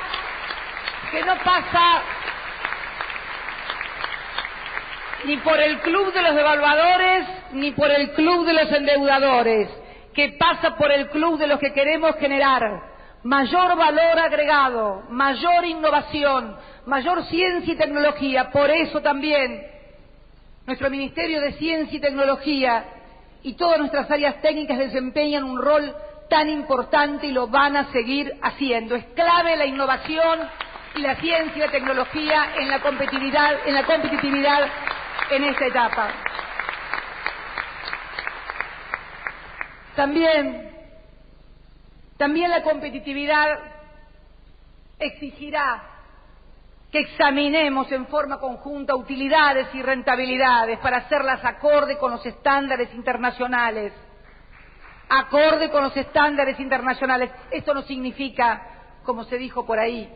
ni por el club de los devaluadores, ni por el club de los endeudadores, que pasa por el club de los que queremos generar mayor valor agregado, mayor innovación, mayor ciencia y tecnología. Por eso también nuestro Ministerio de Ciencia y Tecnología y todas nuestras áreas técnicas desempeñan un rol tan importante y lo van a seguir haciendo. Es clave la innovación y la ciencia y la tecnología en la competitividad en esta etapa. También la competitividad exigirá que examinemos en forma conjunta utilidades y rentabilidades para hacerlas acorde con los estándares internacionales. Esto no significa, como se dijo por ahí,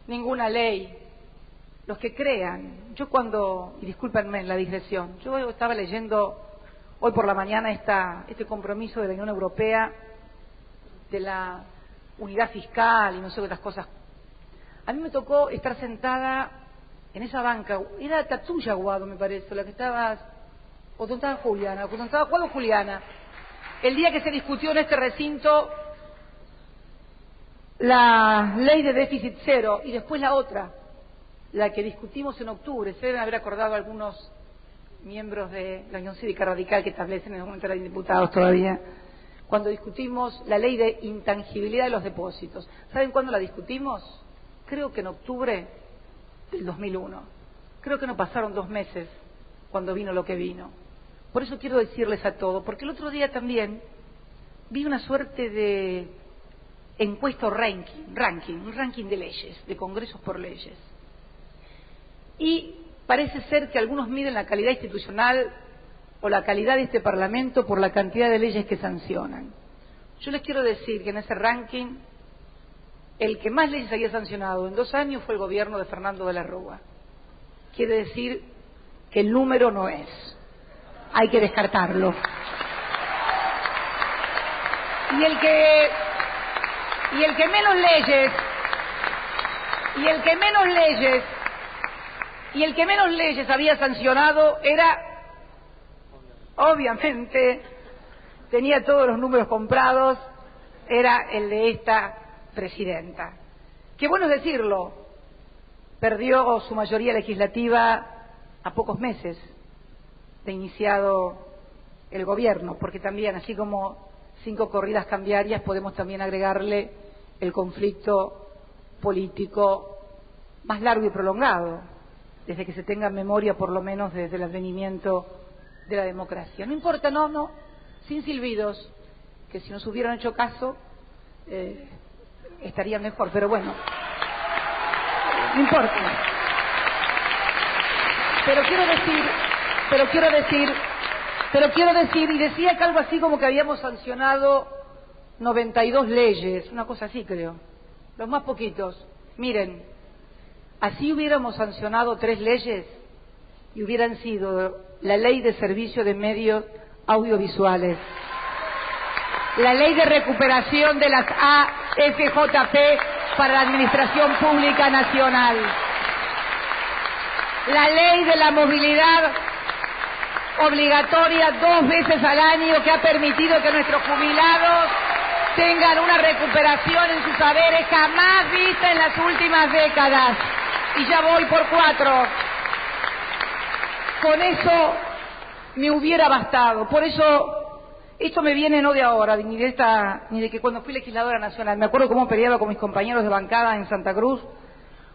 ninguna ley. Los que crean, y discúlpenme la digresión, yo estaba leyendo hoy por la mañana este compromiso de la Unión Europea de la unidad fiscal y no sé qué otras cosas. A mí me tocó estar sentada en esa banca, era tuya, Guado, me parece, la que estabas, o tú estabas Juliana, o tú estabas Juliana, el día que se discutió en este recinto la ley de déficit cero y después la otra, la que discutimos en octubre. Se deben haber acordado algunos miembros de la Unión Cívica Radical que establecen en el momento eran diputados todavía, cuando discutimos la ley de intangibilidad de los depósitos. ¿Saben cuándo la discutimos? Creo que en octubre del 2001. Creo que no pasaron 2 meses cuando vino lo que vino. Por eso quiero decirles a todos, porque el otro día también vi una suerte de encuesta o un ranking de leyes, de congresos por leyes. Y parece ser que algunos miden la calidad institucional o la calidad de este Parlamento por la cantidad de leyes que sancionan. Yo les quiero decir que en ese ranking, el que más leyes había sancionado en 2 años fue el gobierno de Fernando de la Rúa. Quiere decir que el número no es. Hay que descartarlo. Y el que menos leyes había sancionado era, obviamente, tenía todos los números comprados, era el de esta presidenta. Qué bueno es decirlo, perdió su mayoría legislativa a pocos meses de iniciado el gobierno, porque también, así como 5 corridas cambiarias, podemos también agregarle el conflicto político más largo y prolongado, desde que se tenga memoria, por lo menos desde el advenimiento de la democracia. No importa, no, sin silbidos, que si nos hubieran hecho caso estaría mejor, pero bueno, no importa. Pero quiero decir, y decía que algo así como que habíamos sancionado 92 leyes, una cosa así creo, los más poquitos. Miren, así hubiéramos sancionado 3 leyes y hubieran sido la Ley de Servicio de Medios Audiovisuales, la Ley de Recuperación de las AFJP para la Administración Pública Nacional, la Ley de la Movilidad obligatoria 2 veces al año, que ha permitido que nuestros jubilados tengan una recuperación en sus saberes jamás vista en las últimas décadas. Y ya voy por 4. Con eso me hubiera bastado. Por eso, esto me viene no de ahora, ni de que cuando fui legisladora nacional. Me acuerdo cómo peleaba con mis compañeros de bancada en Santa Cruz,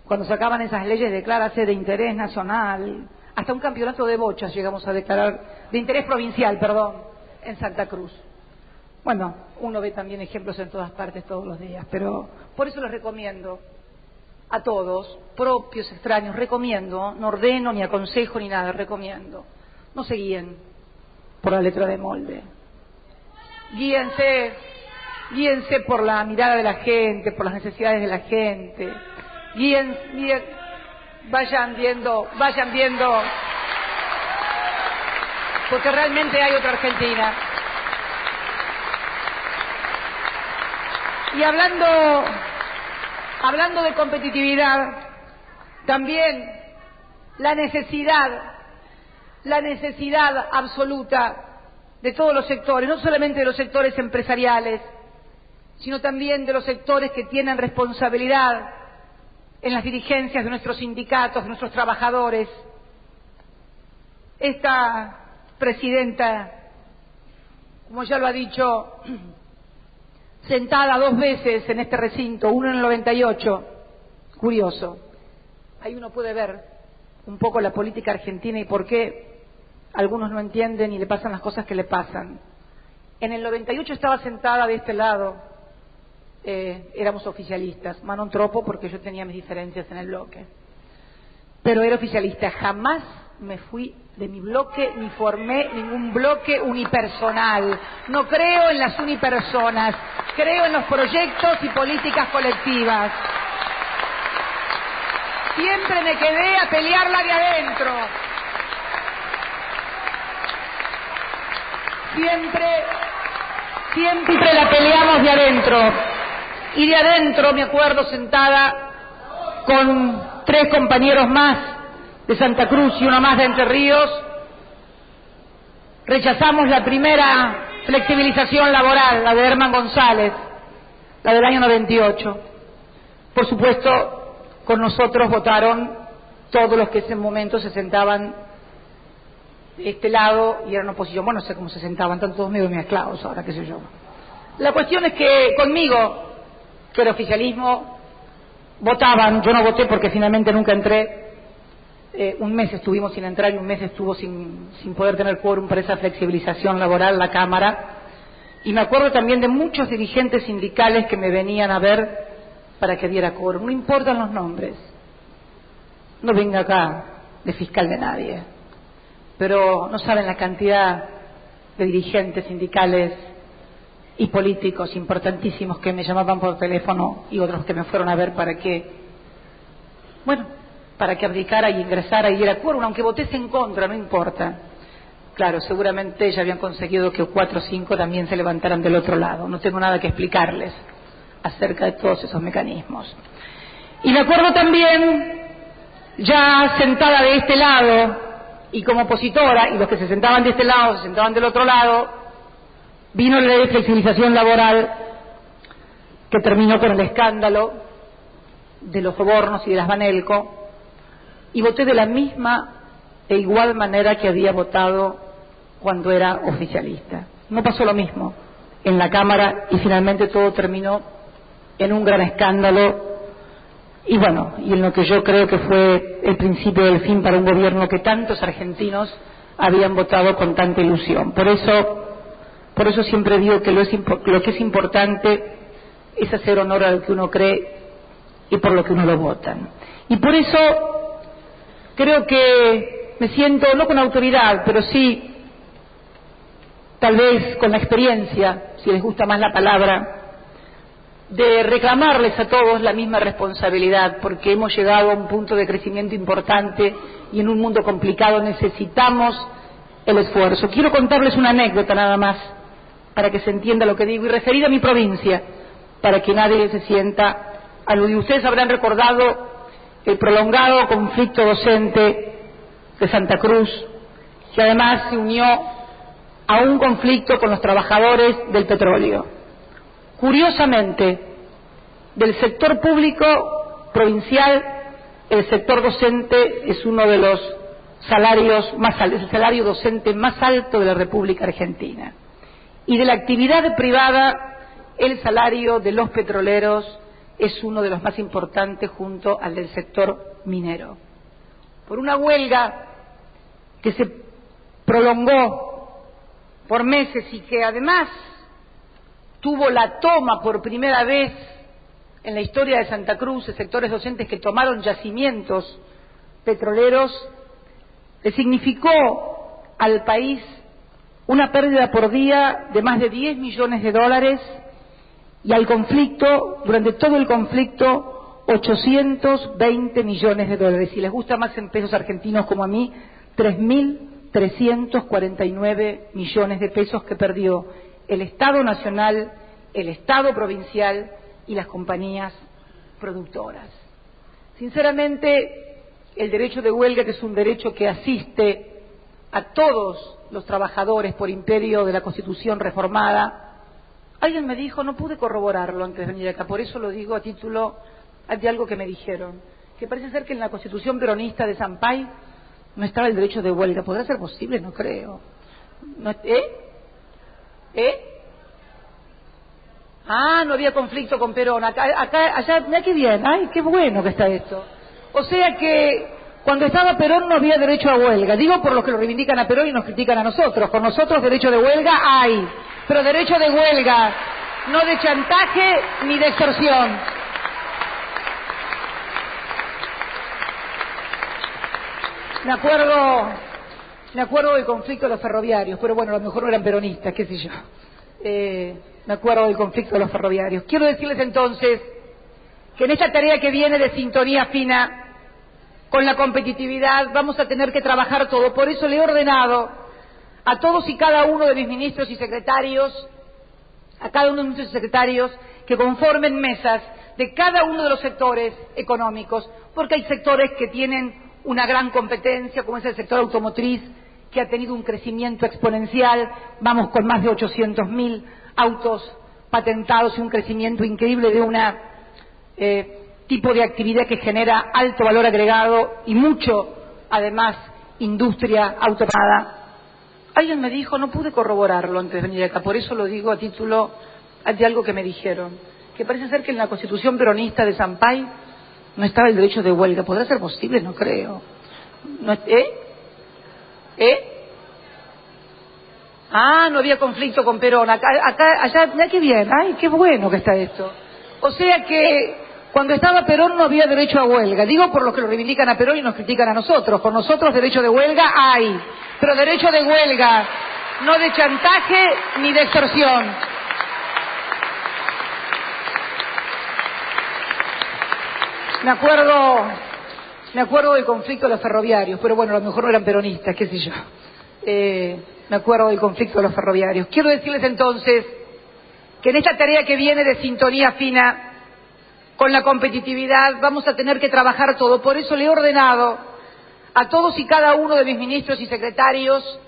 cuando sacaban esas leyes de declárase de interés nacional. Hasta un campeonato de bochas llegamos a declarar, de interés provincial, perdón, en Santa Cruz. Bueno, uno ve también ejemplos en todas partes todos los días, pero por eso les recomiendo a todos, propios, extraños, recomiendo, no ordeno, ni aconsejo, ni nada, recomiendo. No se guíen por la letra de molde. Guíense por la mirada de la gente, por las necesidades de la gente. Vayan viendo, porque realmente hay otra Argentina. Y hablando de competitividad, también la necesidad absoluta de todos los sectores, no solamente de los sectores empresariales, sino también de los sectores que tienen responsabilidad en las dirigencias de nuestros sindicatos, de nuestros trabajadores. Esta presidenta, como ya lo ha dicho, sentada 2 veces en este recinto, uno en el 98, curioso. Ahí uno puede ver un poco la política argentina y por qué algunos no entienden y le pasan las cosas que le pasan. En el 98 estaba sentada de este lado, éramos oficialistas, Manon Tropo, porque yo tenía mis diferencias en el bloque, pero era oficialista. Jamás me fui de mi bloque ni formé ningún bloque unipersonal. No creo en las unipersonas, creo en los proyectos y políticas colectivas. Siempre me quedé a pelearla de adentro. Siempre la peleamos de adentro. Y de adentro me acuerdo sentada con 3 compañeros más de Santa Cruz y uno más de Entre Ríos. Rechazamos la primera flexibilización laboral, la de Herman González, la del año 98. Por supuesto, con nosotros votaron todos los que en ese momento se sentaban de este lado y eran oposición. Bueno, no sé cómo se sentaban, están todos medio mezclados ahora, qué sé yo. La cuestión es que conmigo, que era oficialismo, votaban. Yo no voté porque finalmente nunca entré. Un mes estuvimos sin entrar y un mes estuvo sin poder tener quórum para esa flexibilización laboral la Cámara. Y me acuerdo también de muchos dirigentes sindicales que me venían a ver para que diera quórum. No importan los nombres. No venga acá de fiscal de nadie. Pero no saben la cantidad de dirigentes sindicales y políticos importantísimos que me llamaban por teléfono y otros que me fueron a ver para que, bueno, para que abdicara y ingresara y diera quórum, aunque votese en contra, no importa. Claro, seguramente ya habían conseguido que 4 o 5 también se levantaran del otro lado. No tengo nada que explicarles acerca de todos esos mecanismos. Y me acuerdo también, ya sentada de este lado y como opositora, y los que se sentaban de este lado se sentaban del otro lado, vino la ley de flexibilización laboral que terminó con el escándalo de los sobornos y de las Banelco, y voté de la misma e igual manera que había votado cuando era oficialista. No pasó lo mismo en la Cámara y finalmente todo terminó en un gran escándalo y bueno, y en lo que yo creo que fue el principio del fin para un gobierno que tantos argentinos habían votado con tanta ilusión. Por eso siempre digo que lo que es importante es hacer honor a lo que uno cree y por lo que uno lo vota. Y por eso creo que me siento, no con autoridad, pero sí, tal vez con la experiencia, si les gusta más la palabra, de reclamarles a todos la misma responsabilidad, porque hemos llegado a un punto de crecimiento importante y en un mundo complicado necesitamos el esfuerzo. Quiero contarles una anécdota nada más, para que se entienda lo que digo, y referida a mi provincia, para que nadie se sienta aludido. Ustedes habrán recordado el prolongado conflicto docente de Santa Cruz, que además se unió a un conflicto con los trabajadores del petróleo. Curiosamente, del sector público provincial, el sector docente es uno de los salarios más altos, es el salario docente más alto de la República Argentina. Y de la actividad privada, el salario de los petroleros es uno de los más importantes junto al del sector minero. Por una huelga que se prolongó por meses y que además tuvo la toma por primera vez en la historia de Santa Cruz de sectores docentes que tomaron yacimientos petroleros, le significó al país una pérdida por día de más de 10 millones de dólares y al conflicto, durante todo el conflicto, 820 millones de dólares. Si les gusta más en pesos argentinos como a mí, 3.349 millones de pesos que perdió el Estado Nacional, el Estado Provincial y las compañías productoras. Sinceramente, el derecho de huelga, que es un derecho que asiste a todos los trabajadores por imperio de la Constitución reformada, alguien me dijo, no pude corroborarlo antes de venir acá, por eso lo digo a título de algo que me dijeron, que parece ser que en la Constitución peronista de Sampay no estaba el derecho de huelga. ¿Podrá ser posible? No creo. No, no había conflicto con Perón. Allá, mira qué bien. Ay, qué bueno que está esto. O sea que cuando estaba Perón no había derecho a huelga. Digo por los que lo reivindican a Perón y nos critican a nosotros. Con nosotros derecho de huelga hay, pero derecho de huelga, no de chantaje ni de extorsión. Me acuerdo del conflicto de los ferroviarios, pero bueno, a lo mejor no eran peronistas, qué sé yo. Me acuerdo del conflicto de los ferroviarios. Quiero decirles entonces que en esta tarea que viene de sintonía fina con la competitividad vamos a tener que trabajar todo. Por eso le he ordenado a todos y cada uno de mis ministros y secretarios, que conformen mesas de cada uno de los sectores económicos, porque hay sectores que tienen una gran competencia, como es el sector automotriz, que ha tenido un crecimiento exponencial. Vamos con más de 800.000 autos patentados y un crecimiento increíble de una tipo de actividad que genera alto valor agregado y mucho, además, industria automatizada. Alguien me dijo, no pude corroborarlo antes de venir acá, por eso lo digo a título de algo que me dijeron, que parece ser que en la Constitución peronista de Sampay no estaba el derecho de huelga. ¿Podrá ser posible? No creo. No, Ah, no había conflicto con Perón. Allá, mirá qué bien. Ay, qué bueno que está esto. O sea que cuando estaba Perón no había derecho a huelga. Digo por los que lo reivindican a Perón y nos critican a nosotros. Por nosotros derecho de huelga hay. Pero derecho de huelga, no de chantaje ni de extorsión. Me acuerdo del conflicto de los ferroviarios, pero bueno, a lo mejor no eran peronistas, qué sé yo. Me acuerdo del conflicto de los ferroviarios. Quiero decirles entonces que en esta tarea que viene de sintonía fina con la competitividad vamos a tener que trabajar todo. Por eso le he ordenado a todos y cada uno de mis ministros y secretarios,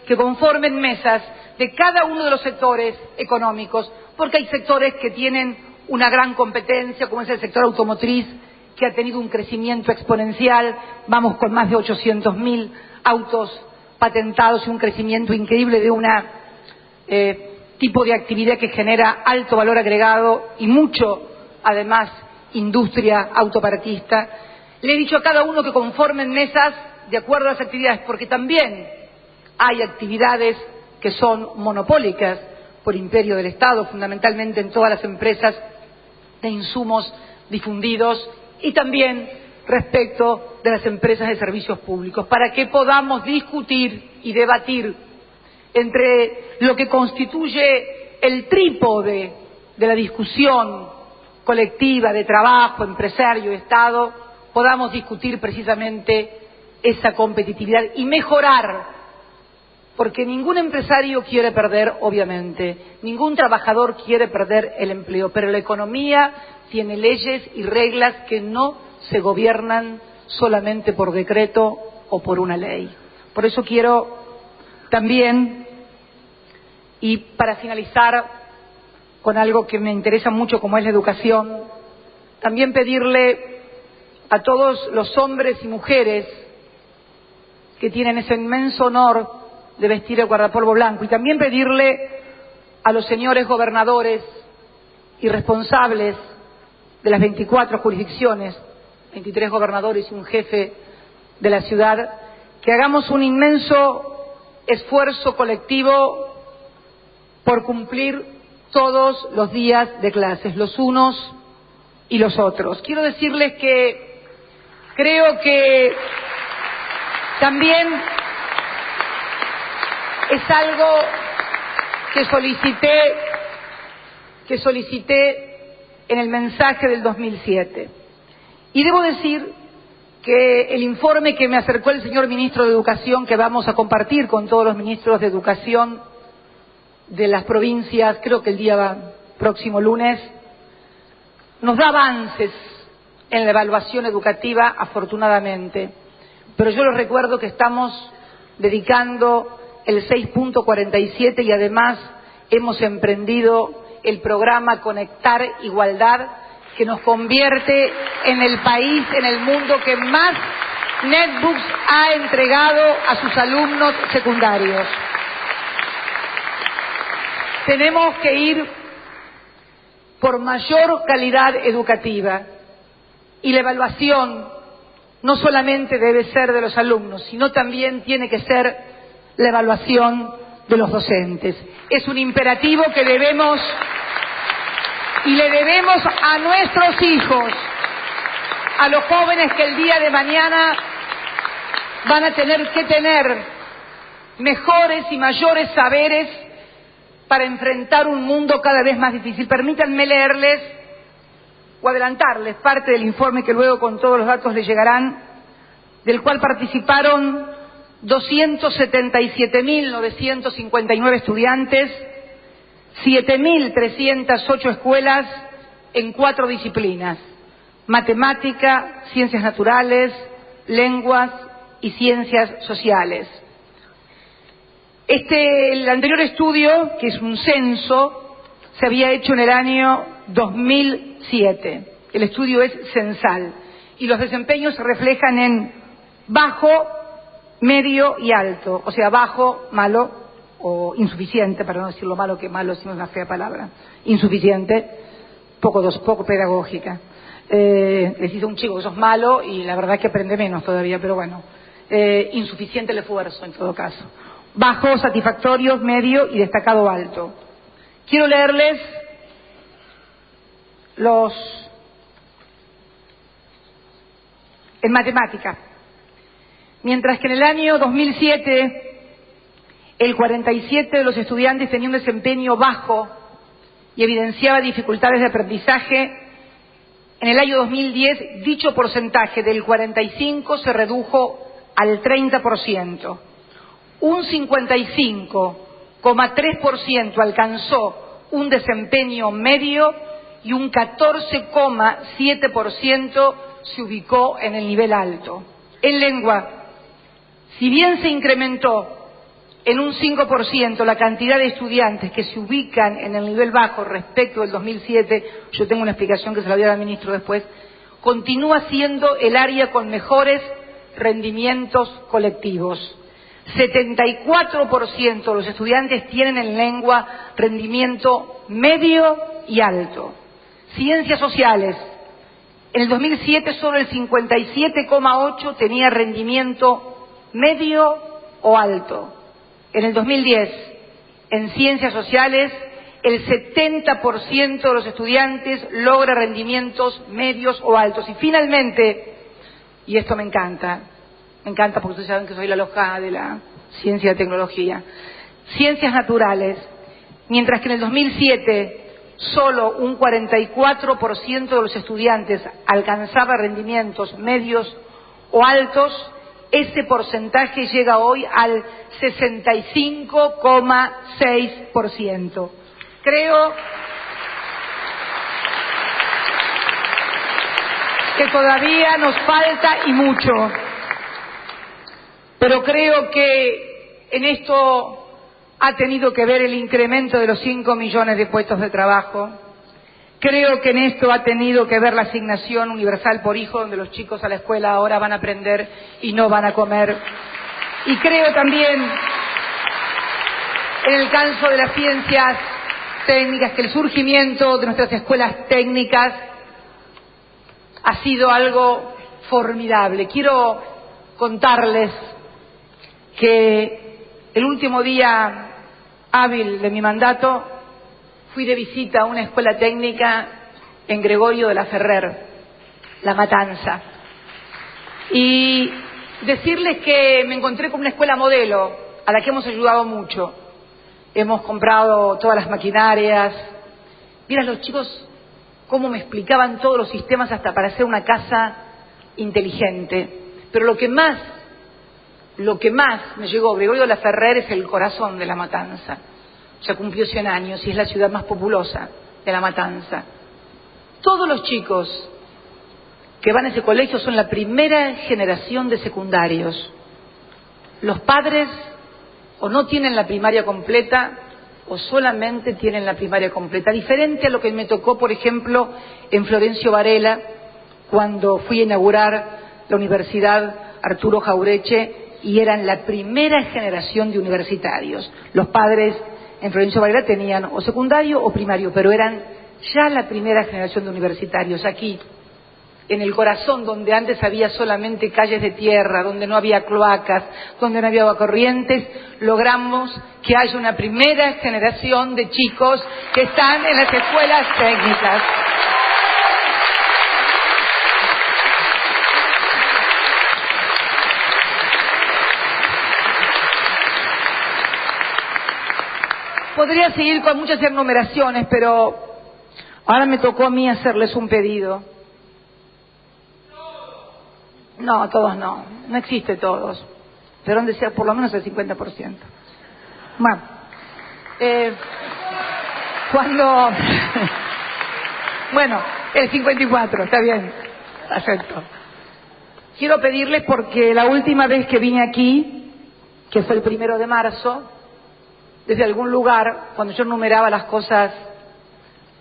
que conformen mesas de cada uno de los sectores económicos, porque hay sectores que tienen una gran competencia, como es el sector automotriz, que ha tenido un crecimiento exponencial. Vamos con más de 800.000 autos patentados y un crecimiento increíble de una tipo de actividad que genera alto valor agregado y mucho, además, industria autopartista. Le he dicho a cada uno que conformen mesas de acuerdo a las actividades, porque también hay actividades que son monopólicas por imperio del Estado, fundamentalmente en todas las empresas de insumos difundidos y también respecto de las empresas de servicios públicos, para que podamos discutir y debatir entre lo que constituye el trípode de la discusión colectiva de trabajo, empresario, Estado, podamos discutir precisamente esa competitividad y mejorar, porque ningún empresario quiere perder, obviamente, ningún trabajador quiere perder el empleo, pero la economía tiene leyes y reglas que no se gobiernan solamente por decreto o por una ley. Por eso quiero también, y para finalizar con algo que me interesa mucho como es la educación, también pedirle a todos los hombres y mujeres que tienen ese inmenso honor de vestir el guardapolvo blanco, y también pedirle a los señores gobernadores y responsables de las 24 jurisdicciones, 23 gobernadores y un jefe de la ciudad, que hagamos un inmenso esfuerzo colectivo por cumplir todos los días de clases, los unos y los otros. Quiero decirles que creo que también es algo que solicité en el mensaje del 2007. Y debo decir que el informe que me acercó el señor ministro de Educación, que vamos a compartir con todos los ministros de Educación de las provincias, creo que el día próximo lunes, nos da avances en la evaluación educativa, afortunadamente. Pero yo les recuerdo que estamos dedicando el 6.47 y además hemos emprendido el programa Conectar Igualdad, que nos convierte en el país, en el mundo que más netbooks ha entregado a sus alumnos secundarios. Tenemos que ir por mayor calidad educativa y la evaluación no solamente debe ser de los alumnos, sino también tiene que ser la evaluación de los docentes. Es un imperativo que debemos y le debemos a nuestros hijos, a los jóvenes que el día de mañana van a tener que tener mejores y mayores saberes para enfrentar un mundo cada vez más difícil. Permítanme leerles o adelantarles parte del informe que luego con todos los datos les llegarán, del cual participaron 277.959 estudiantes, 7.308 escuelas en 4 disciplinas: matemática, ciencias naturales, lenguas y ciencias sociales. El anterior estudio, que es un censo, se había hecho en el año 2007. El estudio es censal y los desempeños se reflejan en bajo, medio y alto, o sea, bajo, malo o insuficiente, para no decirlo malo, que malo es una fea palabra, insuficiente, poco pedagógica. Les dice a un chico que sos malo y la verdad que aprende menos todavía, pero bueno, insuficiente el esfuerzo en todo caso. Bajo, satisfactorio, medio y destacado alto. Quiero leerles en matemática. Mientras que en el año 2007 el 47% de los estudiantes tenía un desempeño bajo y evidenciaba dificultades de aprendizaje, en el año 2010 dicho porcentaje del 45% se redujo al 30%. Un 55,3% alcanzó un desempeño medio y un 14,7% se ubicó en el nivel alto. En lengua, si bien se incrementó en un 5% la cantidad de estudiantes que se ubican en el nivel bajo respecto del 2007, yo tengo una explicación que se la voy a dar al ministro después, continúa siendo el área con mejores rendimientos colectivos. 74% de los estudiantes tienen en lengua rendimiento medio y alto. Ciencias sociales, en el 2007 solo el 57,8% tenía rendimiento medio o alto. En el 2010, en ciencias sociales, el 70% de los estudiantes logra rendimientos medios o altos. Y finalmente, y esto me encanta porque ustedes saben que soy la loca de la ciencia y la tecnología, ciencias naturales, mientras que en el 2007 solo un 44% de los estudiantes alcanzaba rendimientos medios o altos, ese porcentaje llega hoy al 65,6%. Creo que todavía nos falta y mucho, pero creo que en esto ha tenido que ver el incremento de los 5 millones de puestos de trabajo. Creo que en esto ha tenido que ver la asignación universal por hijo, donde los chicos a la escuela ahora van a aprender y no van a comer. Y creo también, en el caso de las ciencias técnicas, que el surgimiento de nuestras escuelas técnicas ha sido algo formidable. Quiero contarles que el último día hábil de mi mandato fui de visita a una escuela técnica en Gregorio de la Ferrer, La Matanza, y decirles que me encontré con una escuela modelo a la que hemos ayudado mucho. Hemos comprado todas las maquinarias. Miren los chicos cómo me explicaban todos los sistemas hasta para hacer una casa inteligente. Pero lo que más me llegó, Gregorio de la Ferrer es el corazón de La Matanza. Ya cumplió 100 años y es la ciudad más populosa de La Matanza. Todos los chicos que van a ese colegio son la primera generación de secundarios. Los padres o no tienen la primaria completa o solamente tienen la primaria completa. Diferente a lo que me tocó, por ejemplo, en Florencio Varela, cuando fui a inaugurar la Universidad Arturo Jaureche y eran la primera generación de universitarios. Los padres en Florencio Varela tenían o secundario o primario, pero eran ya la primera generación de universitarios. Aquí, en el corazón, donde antes había solamente calles de tierra, donde no había cloacas, donde no había agua corrientes, logramos que haya una primera generación de chicos que están en las escuelas técnicas. Podría seguir con muchas enumeraciones, pero ahora me tocó a mí hacerles un pedido. No, todos no existe todos, pero han de ser por lo menos el 50%. Bueno, bueno, el 54%, está bien, acepto. Quiero pedirles porque la última vez que vine aquí, que fue el 1 de marzo, desde algún lugar, cuando yo numeraba las cosas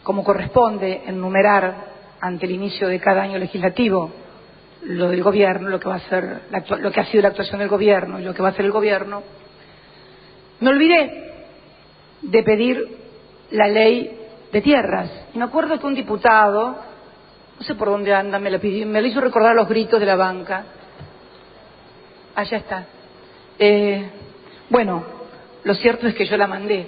como corresponde enumerar ante el inicio de cada año legislativo, lo del gobierno, lo que va a ser, lo que ha sido la actuación del gobierno y lo que va a hacer el gobierno, me olvidé de pedir la ley de tierras. Y me acuerdo que un diputado, no sé por dónde anda, me lo hizo recordar a los gritos de la banca. Allá está. Bueno, lo cierto es que yo la mandé,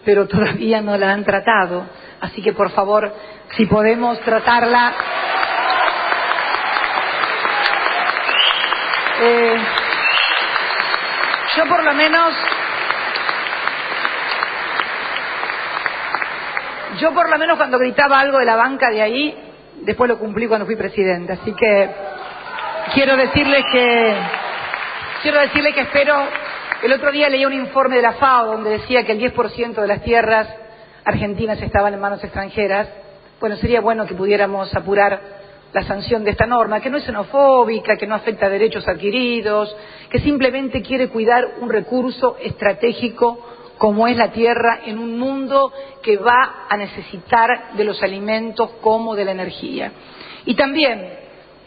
pero todavía no la han tratado, así que por favor, si podemos tratarla. Yo por lo menos cuando gritaba algo de la banca de ahí, después lo cumplí cuando fui presidenta, así que quiero decirles que espero. El otro día leí un informe de la FAO donde decía que el 10% de las tierras argentinas estaban en manos extranjeras. Bueno, sería bueno que pudiéramos apurar la sanción de esta norma, que no es xenofóbica, que no afecta a derechos adquiridos, que simplemente quiere cuidar un recurso estratégico como es la tierra en un mundo que va a necesitar de los alimentos como de la energía. Y también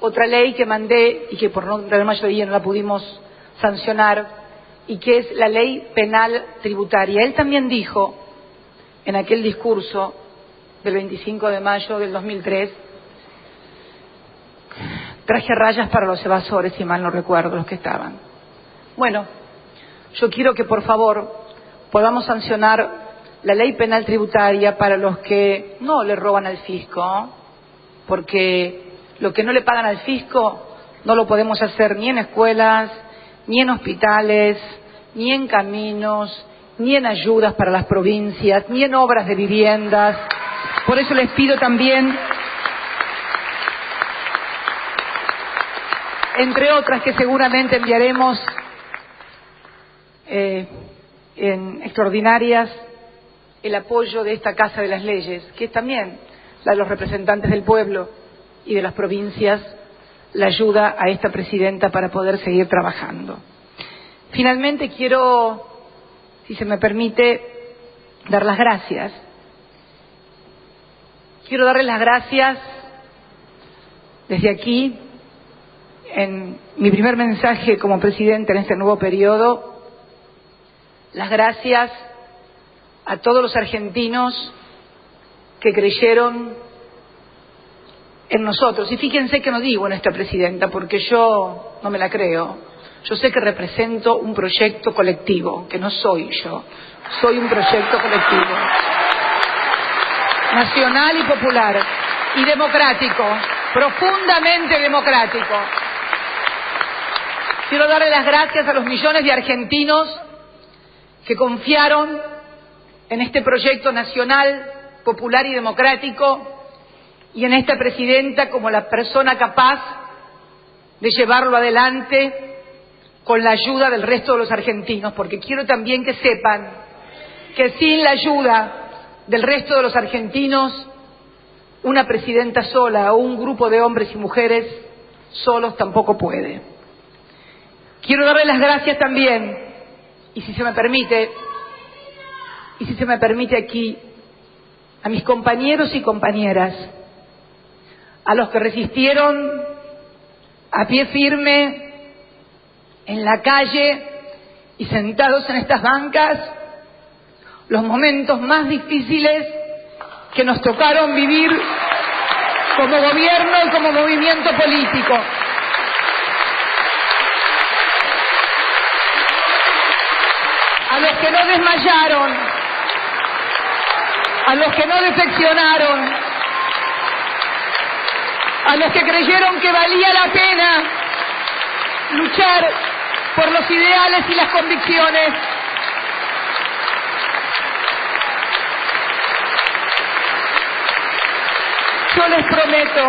otra ley que mandé y que por no tener mayoría no la pudimos sancionar, y que es la ley penal tributaria. Él también dijo en aquel discurso del 25 de mayo del 2003, traje rayas para los evasores, si mal no recuerdo los que estaban. Bueno, yo quiero que por favor podamos sancionar la ley penal tributaria para los que no le roban al fisco, porque lo que no le pagan al fisco no lo podemos hacer ni en escuelas, ni en hospitales, ni en caminos, ni en ayudas para las provincias, ni en obras de viviendas. Por eso les pido también, entre otras que seguramente enviaremos en extraordinarias, el apoyo de esta Casa de las Leyes, que es también la de los representantes del pueblo y de las provincias, la ayuda a esta presidenta para poder seguir trabajando. Finalmente quiero, si se me permite, dar las gracias. Quiero darles las gracias desde aquí, en mi primer mensaje como presidenta en este nuevo periodo, las gracias a todos los argentinos que creyeron en nosotros. Y fíjense que no digo nuestra presidenta, porque yo no me la creo. Yo sé que represento un proyecto colectivo, que no soy yo. Soy un proyecto colectivo. Nacional y popular. Y democrático. Profundamente democrático. Quiero darle las gracias a los millones de argentinos que confiaron en este proyecto nacional, popular y democrático, y en esta presidenta como la persona capaz de llevarlo adelante con la ayuda del resto de los argentinos, porque quiero también que sepan que sin la ayuda del resto de los argentinos, una presidenta sola o un grupo de hombres y mujeres solos tampoco puede. Quiero darle las gracias también, y si se me permite aquí, a mis compañeros y compañeras, a los que resistieron a pie firme en la calle y sentados en estas bancas los momentos más difíciles que nos tocaron vivir como gobierno y como movimiento político. A los que no desmayaron, a los que no defeccionaron, a los que creyeron que valía la pena luchar por los ideales y las convicciones. Yo les prometo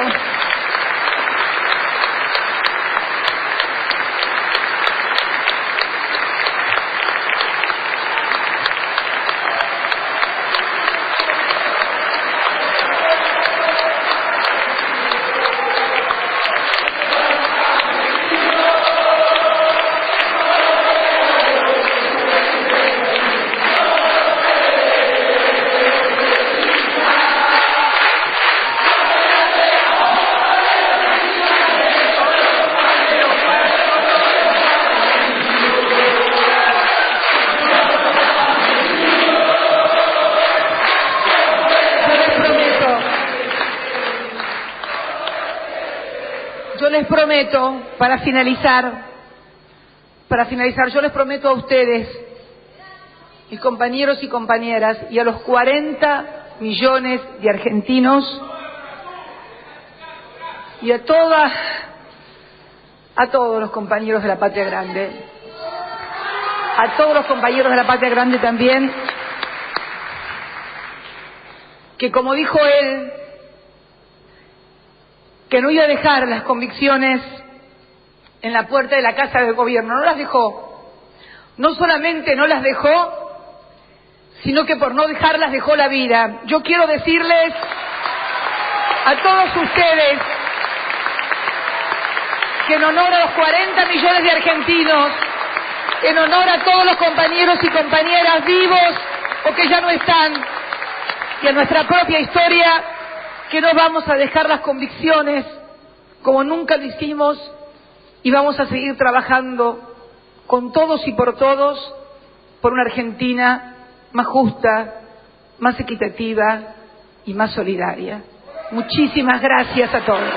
Yo les prometo, para finalizar, Para finalizar, yo les prometo a ustedes, mis compañeros y compañeras, y a los 40 millones de argentinos, y a todos los compañeros de la Patria Grande, a todos los compañeros de la Patria Grande también, que como dijo él, que no iba a dejar las convicciones en la puerta de la Casa de Gobierno. No las dejó. No solamente no las dejó, sino que por no dejarlas dejó la vida. Yo quiero decirles a todos ustedes que en honor a los 40 millones de argentinos, en honor a todos los compañeros y compañeras vivos o que ya no están, y a nuestra propia historia, que no vamos a dejar las convicciones como nunca lo hicimos, y vamos a seguir trabajando con todos y por todos por una Argentina más justa, más equitativa y más solidaria. Muchísimas gracias a todos.